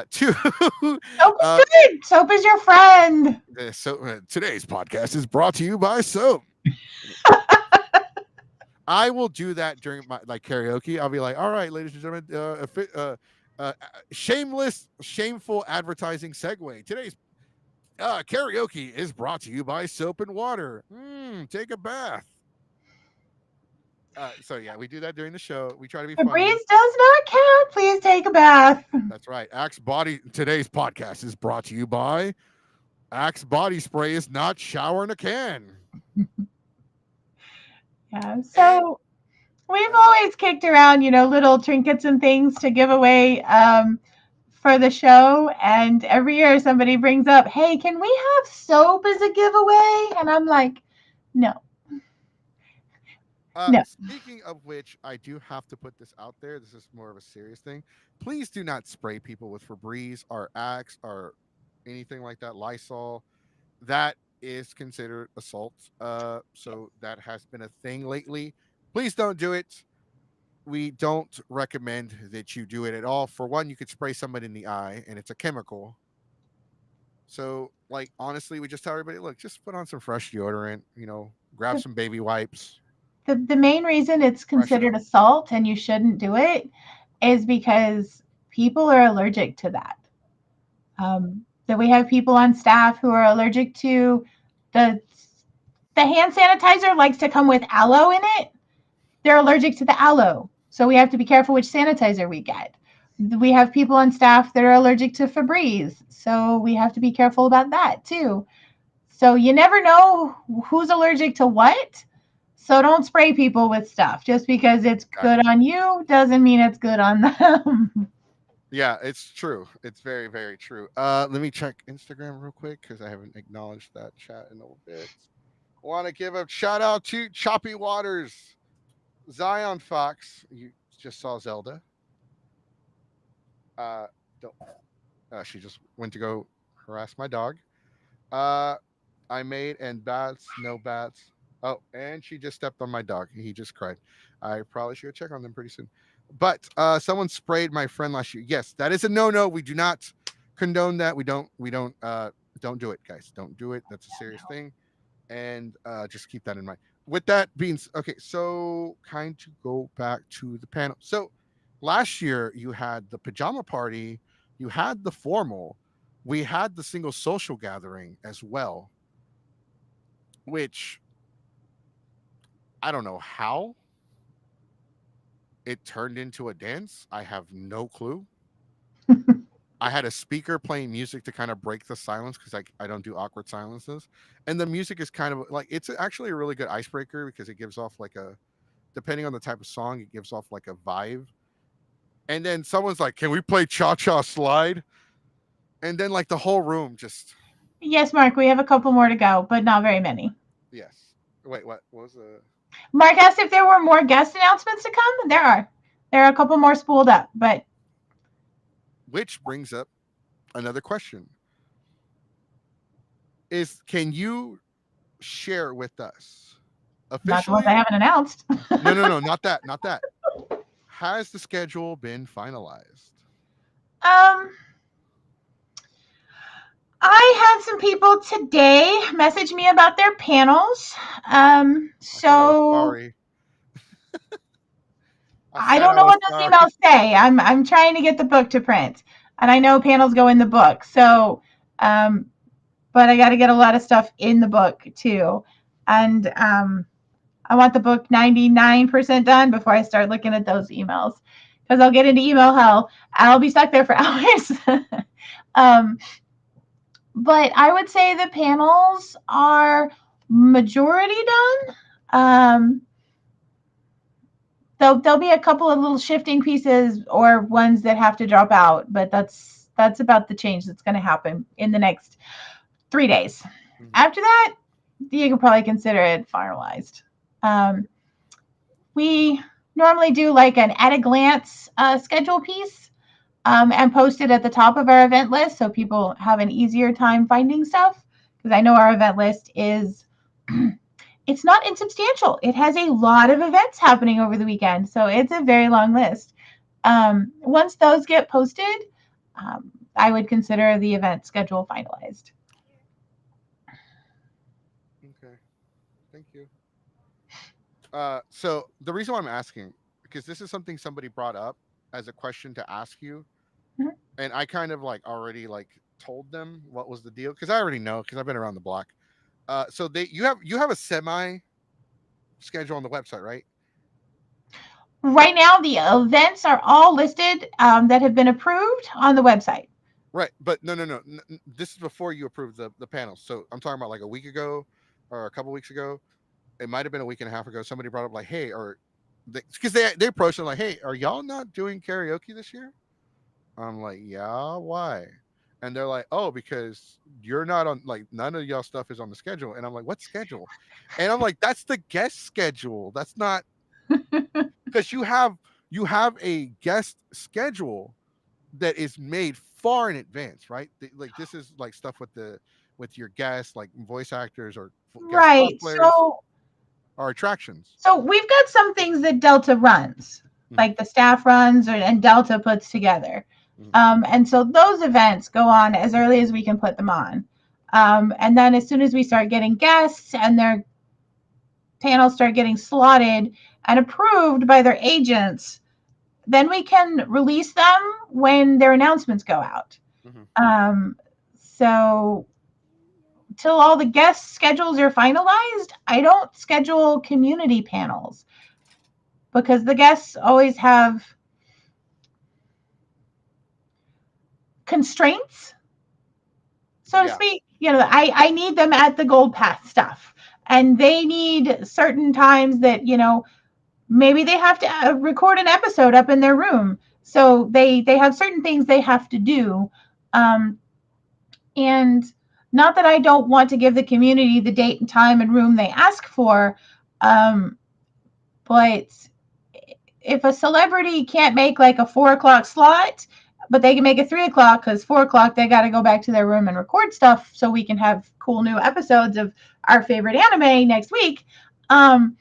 Two, Soap is good. Soap is your friend. So today's podcast is brought to you by soap. I will do that during my like karaoke. I'll be like, all right, ladies and gentlemen, shameful advertising segue. Today's karaoke is brought to you by soap and water. Take a bath. So yeah, we do that during the show. We try to be The funny. breeze does not count. Please take a bath. That's right. Axe Body. Today's podcast is brought to you by Axe body spray is not shower in a can. Yeah. And So we've uh-huh. always kicked around, little trinkets and things to give away for the show. And every year somebody brings up, hey, can we have soap as a giveaway? And I'm like, no, no. Speaking of which, I do have to put this out there. This is more of a serious thing. Please do not spray people with Febreze or Axe or anything like that. Lysol. That is considered assault. So that has been a thing lately. Please don't do it. We don't recommend that you do it at all. For one, you could spray someone in the eye, and it's a chemical. So, like, honestly, we just tell everybody, look, just put on some fresh deodorant. Grab The, some baby wipes, the main reason it's freshen considered up. assault and you shouldn't do it is because people are allergic to that. So we have people on staff who are allergic to the the hand sanitizer likes to come with aloe in it. They're allergic to the aloe. So we have to be careful which sanitizer we get. We have people on staff that are allergic to Febreze. So we have to be careful about that too. So you never know who's allergic to what. So don't spray people with stuff. Just because it's good Exactly. on you doesn't mean it's good on them. Yeah, it's true. It's very, very true. Let me check Instagram real quick because I haven't acknowledged that chat in a little bit. Want to give a shout out to Choppy Waters, Zion Fox. You just saw Zelda. Uh, don't. She just went to go harass my dog. Uh, I made and bats, no bats. Oh, and she just stepped on my dog. He just cried. I probably should go check on them pretty soon. But someone sprayed my friend last year. Yes, that is a no-no. We do not condone that. We don't do it, guys. Don't do it. That's a serious thing. And just keep that in mind. With that being okay, so kind to go back to the panel. So last year you had the pajama party, you had the formal, we had the single social gathering as well, which I don't know how it turned into a dance. I have no clue. I had a speaker playing music to kind of break the silence because I don't do awkward silences. And the music is kind of like it's actually a really good icebreaker because it gives off like a depending on the type of song, it gives off like a vibe. And then someone's like, "Can we play Cha Cha Slide?" And then like the whole room just Yes, Mark, we have a couple more to go, but not very many. yes. Wait, what was the Mark asked if there were more guest announcements to come. There are. There are a couple more spooled up, but which brings up another question. Is can you share with us not the ones I officially? haven't announced. No, not that, not that. Has the schedule been finalized? um, I had some people today message me about their panels. I said I was So sorry. I I said don't I know was what those sorry. emails say. I'm trying to get the book to print, and I know panels go in the book. So, um, but I got to get a lot of stuff in the book too, and I want the book 99% done before I start looking at those emails because I'll get into email hell and I'll be stuck there for hours. um, but I would say the panels are majority done. There'll be a couple of little shifting pieces or ones that have to drop out, but that's about the change that's going to happen in the next 3 days. Mhm. After that, you can probably consider it finalized. Um, we normally do like an at a glance schedule piece and post it at the top of our event list so people have an easier time finding stuff. Because I know our event list is it's not insubstantial. It has a lot of events happening over the weekend, so it's a very long list. Once those get posted, I would consider the event schedule finalized. Okay, thank you. So the reason why I'm asking because this is something somebody brought up as a question to ask you, Mhm. and I kind of like already like told them what was the deal because I already know because I've been around the block. So you have a semi schedule on the website, right? Right now, the events are all listed that have been approved on the website. Right, but no, no, no. This is before you approved the panels. So I'm talking about like a week ago or a couple weeks ago. It might have been a week and a half ago. Somebody brought up like, hey, or because they approached them like, hey, are y'all not doing karaoke this year? I'm like, yeah, why? And they're like, oh, because you're not on, like, none of y'all stuff is on the schedule. And I'm like, what schedule? And I'm like, that's the guest schedule. That's not, because you have a guest schedule that is made far in advance, right? Like this is like stuff with your guests, like voice actors or guest Right. cosplayers So or attractions. so we've got some things that Delta runs, Mhm, like the staff runs and Delta puts together. mhm, And so those events go on as early as we can put them on. And then as soon as we start getting guests and their panels start getting slotted and approved by their agents, then we can release them when their announcements go out. mhm. So till all the guest schedules are finalized, I don't schedule community panels because the guests always have constraints, so to Yeah. speak. I need them at the Gold Path stuff, and they need certain times that maybe they have to record an episode up in their room, so they have certain things they have to do. Um, and not that I don't want to give the community the date and time and room they ask for, um, but if a celebrity can't make like a 4 o'clock slot, but they can make a 3 o'clock because 4 o'clock they got to go back to their room and record stuff so we can have cool new episodes of our favorite anime next week. Um,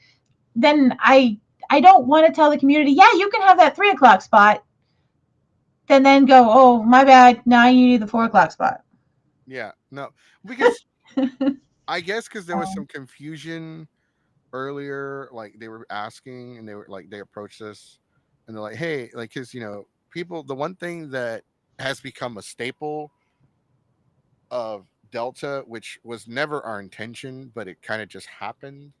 then I don't want to tell the community, yeah, you can have that 3 o'clock spot. Then go, oh my bad, now you need the 4 o'clock spot. Yeah. No, because I guess because there was um, some confusion earlier, like they were asking and they were like they approached us and they're like, hey, like because people, the one thing that has become a staple of Delta, which was never our intention, but it kind of just happened,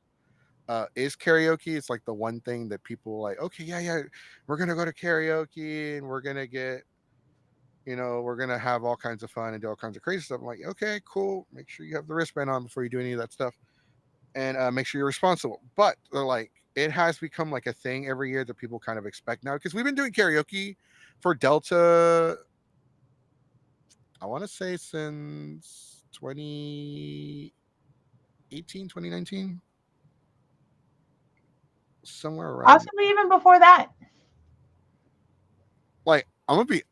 is karaoke. It's like the one thing that people like, okay, yeah, yeah, we're gonna go to karaoke and we're gonna get, we're gonna have all kinds of fun and do all kinds of crazy stuff. I'm like, okay, cool. Make sure you have the wristband on before you do any of that stuff, and make sure you're responsible. But they're like, it has become like a thing every year that people kind of expect now because we've been doing karaoke for Delta. I want to say since 2018, 2019, somewhere around. Possibly even before that. Like I'm gonna be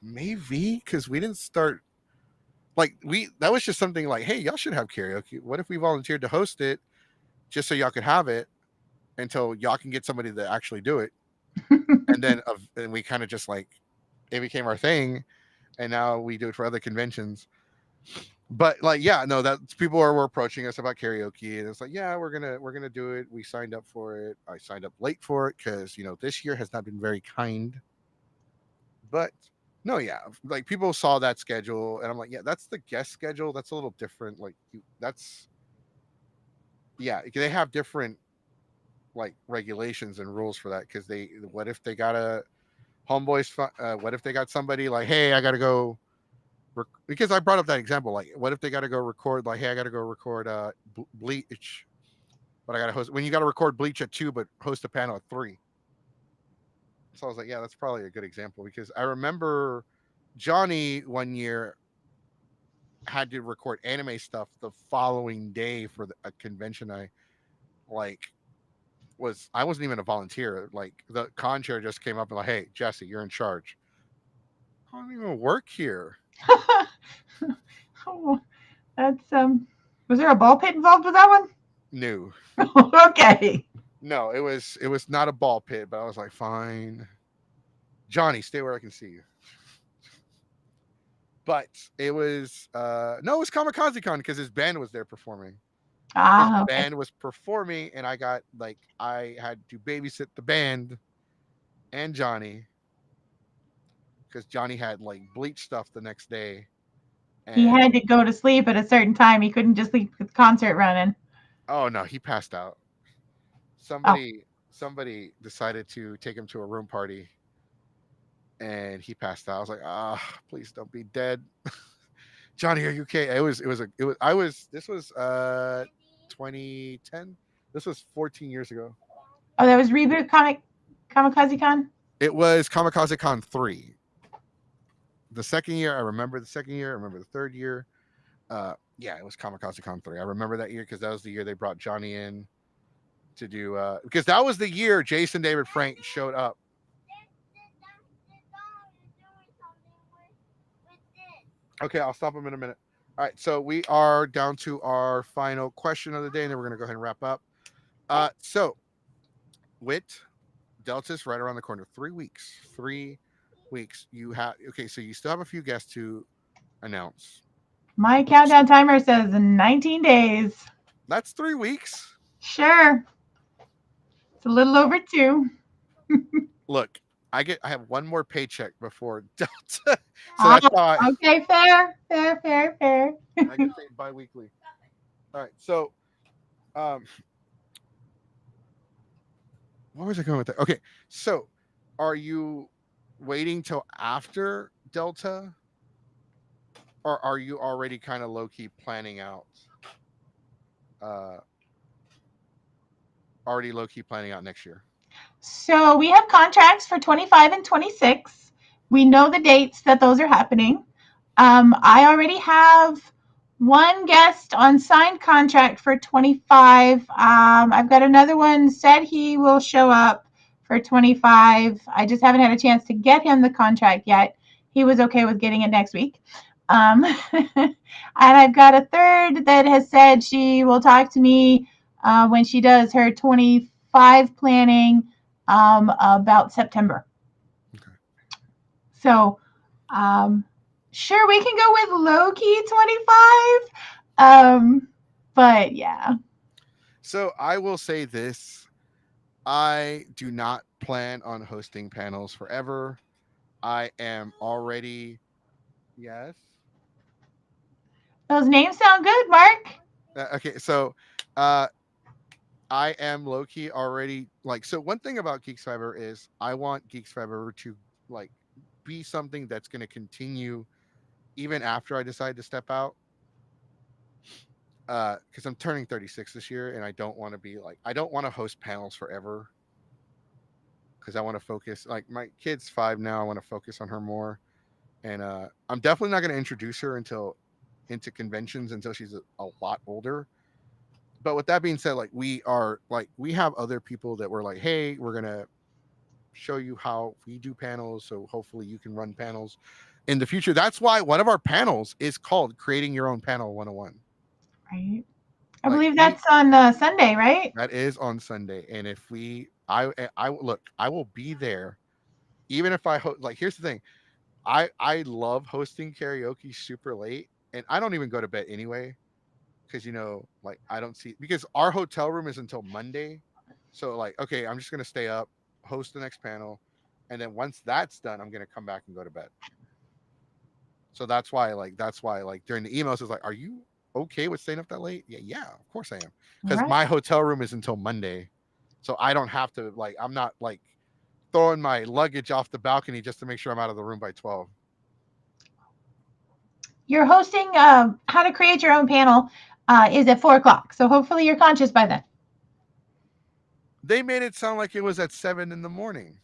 maybe because we didn't start, like we that was just something like, hey, y'all should have karaoke. What if we volunteered to host it just so y'all could have it until y'all can get somebody to actually do it, and then and we kind of just like it became our thing, and now we do it for other conventions. But like, yeah, no, that people were approaching us about karaoke, and it's like, yeah, we're gonna do it. We signed up for it. I signed up late for it because this year has not been very kind. But no, yeah, like people saw that schedule, and I'm like, yeah, that's the guest schedule. That's a little different. Like, that's yeah, they have different like regulations and rules for that because what if they got a what if they got somebody like, hey, I gotta go. Because I brought up that example, like, what if they got to go record, like, hey, I got to go record Bleach, but I got to host when you got to record Bleach at 2, but host a panel at 3. So I was like, yeah, that's probably a good example because I remember Johnny one year had to record anime stuff the following day for a convention. Like I wasn't even a volunteer. Like the con chair just came up and like, hey, Jesse, you're in charge. I don't even work here. Oh, that's was there a ball pit involved with that No, one? Okay. no, it was not a ball pit, but I was like, fine, Johnny, stay where I can see you. But it was no, it was Kamikaze Con because his band was there performing. His Ah, okay. band was performing, and I had to babysit the band and Johnny because Johnny had like bleach stuff the next day, He had and to go to sleep at a certain time. He couldn't just leave the concert running. oh no, he passed out. Oh, Somebody decided to take him to a room party, and he passed out. I was like, please don't be dead. Johnny, are you okay? It was this was 2010. This was 14 years ago. Oh, that was reboot comic Kamikaze Con. It was Kamikaze Con 3. The second year, I remember the second year, I remember the third year. Yeah, it was Kamikaze Con 3. I remember that year because that was the year they brought Johnny in to do because that was the year Jason David Frank showed up. Okay, I'll stop him in a minute. All right, so we are down to our final question of the day, and then we're gonna go ahead and wrap up. So Wit Delta's right around the corner. 3 weeks. 3 weeks. You have okay, so you still have a few guests to announce. My countdown timer says 19 days. That's 3 weeks. Sure. It's a little over 2. Look, I have one more paycheck before Delta. So Ah, that's how okay, fair, fair, fair, fair. I get paid bi-weekly. All right. So um where was I going with that? Okay. So are you waiting till after Delta? Or are you already kind of low key planning out uh already low key planning out next year? So we have contracts for 25 and 26. We know the dates that those are happening. I already have one guest on signed contract for 25. I've got another one said he will show up for 25. I just haven't had a chance to get him the contract yet. He was okay with getting it next week. And I've got a third that has said she will talk to me when she does her 25 planning about September. Okay. So, um, sure, we can go with low key 25. But yeah. So I will say this. I do not plan on hosting panels forever. I am already yes. Those names sound good, Mark. Okay, so uh I am low key already like so one thing about Geeks Fiber is I want Geeks Fiber to like be something that's going to continue even after I decide to step out cuz I'm turning 36 this year and I don't want to be like I don't want to host panels forever cuz I want to focus like my kid's 5 now I want to focus on her more and I'm definitely not going to introduce her until into conventions until she's a lot older. But with that being said, like we have other people that were like, hey, we're gonna show you how we do panels, so hopefully you can run panels in the future. That's why one of our panels is called Creating Your Own Panel 101. Right. I Like believe we that's on Sunday, right? that is on Sunday, and if we I look, I will be there even if like here's the thing. I love hosting karaoke super late, and I don't even go to bed anyway because like I don't see because our hotel room is until Monday. So like, okay, I'm just gonna stay up, host the next panel, and then once that's done, I'm gonna come back and go to bed. So that's why during the emails it's like, are you okay with staying up that late? Yeah, yeah, of course I am. Because Right. my hotel room is until Monday. So I don't have to like I'm not like throwing my luggage off the balcony just to make sure I'm out of the room by 12. You're hosting how to create your own panel is at 4 o'clock. So hopefully you're conscious by then. They made it sound like it was at 7 in the morning.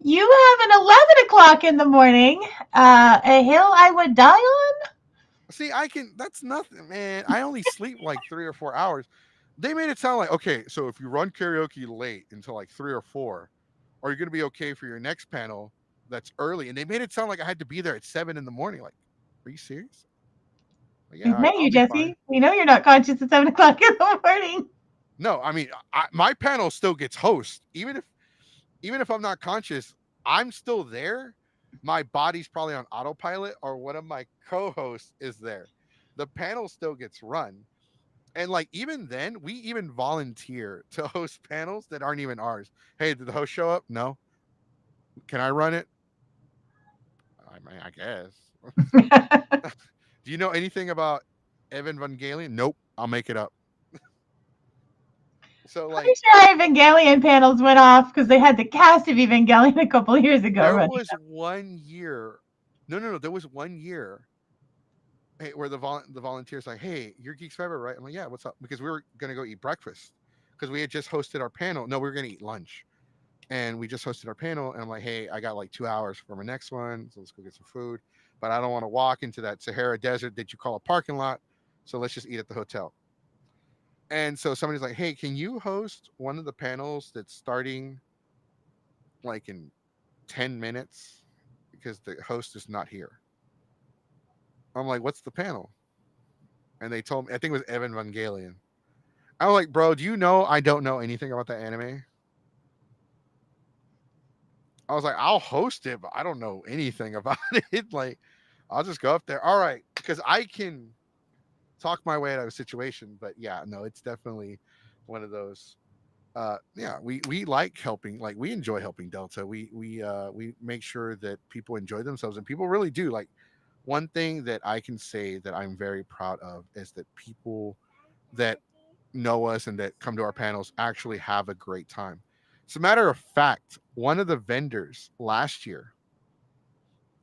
You have an 11 o'clock in the morning, a hill I would die on. See, that's nothing, man. I only sleep like 3 or 4 hours. They made it sound like, okay, so if you run karaoke late until like 3 or 4, are you going to be okay for your next panel that's early? And they made it sound like I had to be there at 7 in the morning. Like, are you serious? Like, We've yeah, met I'll you, be fine. Jesse. We know you're not conscious at 7 o'clock in the morning. No, I mean, my panel still gets host. Even if I'm not conscious, I'm still there. My body's probably on autopilot, or one of my co-hosts is there. The panel still gets run. And like even then, we even volunteer to host panels that aren't even ours. Hey, did the host show up? No. Can I run it? I mean, I guess. Do you know anything about Evan Van Galen? Nope. I'll make it up. So Pretty like sure Evangelion panels went off because they had the cast of Evangelion a couple years ago there running. was 1 year. No. There was 1 year. Hey, where the volunteers like, hey, you're Geeks Forever, right? I'm like, yeah, what's up? Because we were gonna go eat breakfast because we had just hosted our panel. No, we were gonna eat lunch, and we just hosted our panel. And I'm like, hey, I got like 2 hours for my next one, so let's go get some food. But I don't want to walk into that Sahara Desert that you call a parking lot, so let's just eat at the hotel. And so somebody's like, hey, can you host one of the panels that's starting like in 10 minutes because the host is not here? I'm like, what's the panel? And they told me, I think it was Evan Evangelion. I'm like, bro, do you know I don't know anything about that anime? I was like, I'll host it, but I don't know anything about it. Like, I'll just go up there. All right, because I can talk my way out of a situation. But yeah, no, it's definitely one of those. Yeah, we like helping. Like, we enjoy helping Delta. We make sure that people enjoy themselves, and people really do. Like, one thing that I can say that I'm very proud of is that people that know us and that come to our panels actually have a great time. As a matter of fact, one of the vendors last year,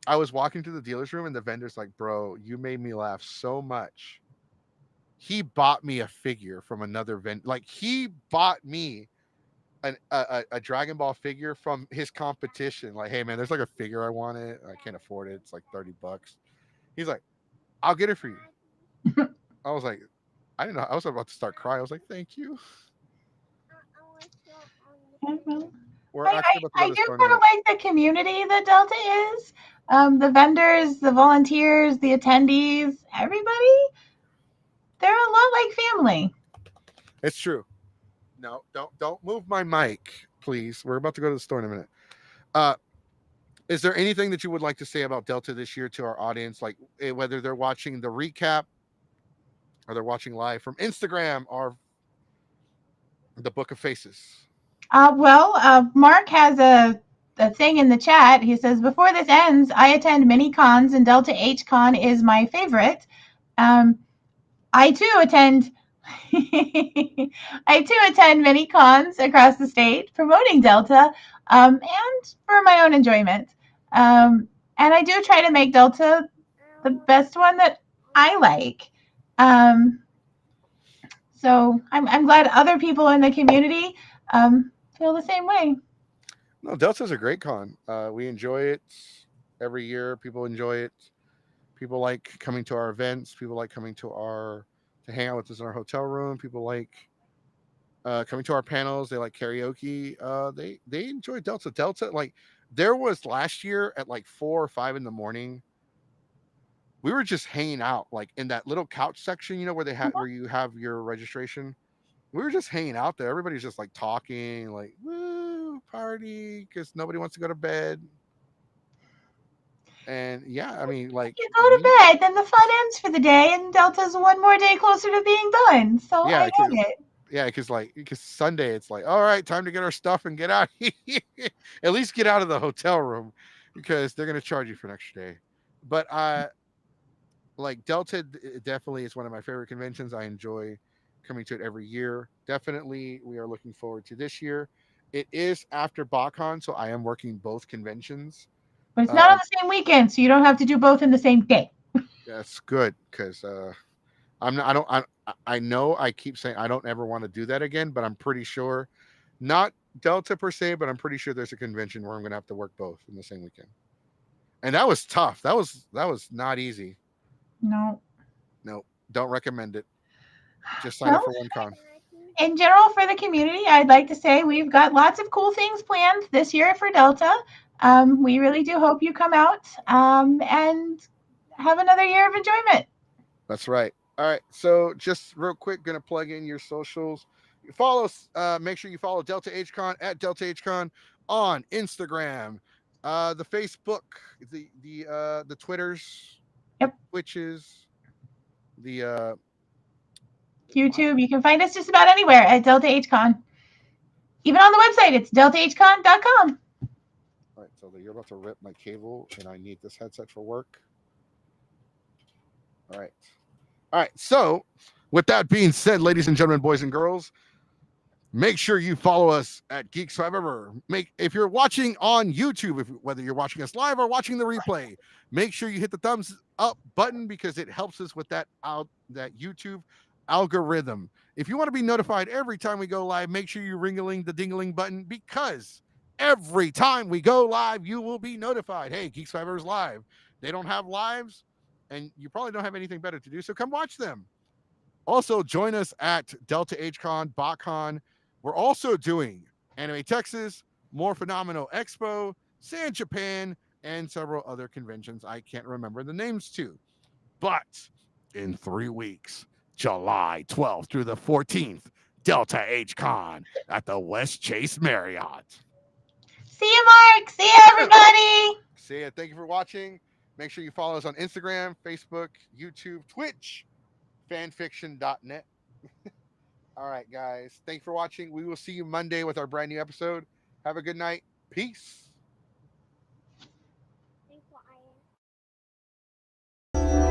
I was walking to the dealer's room and the vendor's like, bro, you made me laugh so much. He bought me a figure from another vendor. Like, he bought me a Dragon Ball figure from his competition. Like, hey man, there's like a figure I wanted. I can't afford it. It's like $30. He's like, I'll get it for you. I was like, I didn't know. I was about to start crying. I was like, thank you. Yeah, well, We're I, actually about to I, go I to do the store in a kind of minute. like the community that Delta is. The vendors, the volunteers, the attendees, everybody, they're a lot like family. It's true. No, don't move my mic, please. We're about to go to the store in a minute. Uh, is there anything that you would like to say about Delta this year to our audience, like whether they're watching the recap or they're watching live from Instagram or the Book of Faces? Mark has a thing in the chat. He says, before this ends, I attend many cons and Delta H Con is my favorite. Um, I too attend. I too attend many cons across the state promoting Delta, and for my own enjoyment. And I do try to make Delta the best one that I like. Um, so I'm glad other people in the community feel the same way. No, Delta's a great con. We enjoy it every year. People enjoy it. People like coming to our events. People like coming to hang out with us in our hotel room. People like coming to our panels. They like karaoke. They enjoy Delta. Delta, like, there was last year at like 4 or 5 in the morning. We were just hanging out like in that little couch section, where they have where you have your registration. We were just hanging out there. Everybody's just like talking, like, woo, party, because nobody wants to go to bed. And yeah, I mean, like, You go to bed, then the fun ends for the day, and Delta's one more day closer to being done. So I yeah, get it. yeah, because Sunday it's like, all right, time to get our stuff and get out of here. At least get out of the hotel room because they're gonna charge you for an extra day. But like Delta definitely is one of my favorite conventions. I enjoy coming to it every year. Definitely, we are looking forward to this year. It is after BotCon, so I am working both conventions. But it's not on the same weekend, so you don't have to do both in the same day. That's good because I'm not. I don't. I know I keep saying I don't ever want to do that again, but I'm pretty sure, not Delta per se, but I'm pretty sure there's a convention where I'm going to have to work both in the same weekend, and that was tough. That was not easy. No. No, don't recommend it. Just sign up Well, for one con. in general, for the community, I'd like to say we've got lots of cool things planned this year for Delta. We really do hope you come out and have another year of enjoyment. That's right. All right. So just real quick, gonna plug in your socials. Follow us. Make sure you follow Delta HCon at Delta HCon on Instagram, the Facebook, the Twitters, the Yep. Twitches, the YouTube, you can find us just about anywhere at Delta HCon. Even on the website, it's deltahcon.com. All right. So you're about to rip my cable, and I need this headset for work. All right. All right. So with that being said, ladies and gentlemen, boys and girls, Make sure you follow us at Geeks Forever. If you're watching on YouTube, whether you're watching us live or watching the replay, make sure you hit the thumbs up button because it helps us with that YouTube algorithm. If you want to be notified every time we go live, make sure you ringling the dingling button because every time we go live, you will be notified. Hey, Geeks Forever is live. They don't have lives, and you probably don't have anything better to do, so come watch them. Also, join us at Delta HCon, BotCon. We're also doing Anime Texas, More Phenomenal Expo, San Japan, and several other conventions I can't remember the names to. But in 3 weeks, July 12th through the 14th, Delta HCon at the West Chase Marriott. See you, Mark. See you, everybody. See ya. Thank you for watching. Make sure you follow us on Instagram, Facebook, YouTube, Twitch, fanfiction.net. All right, guys. Thanks for watching. We will see you Monday with our brand new episode. Have a good night. Peace.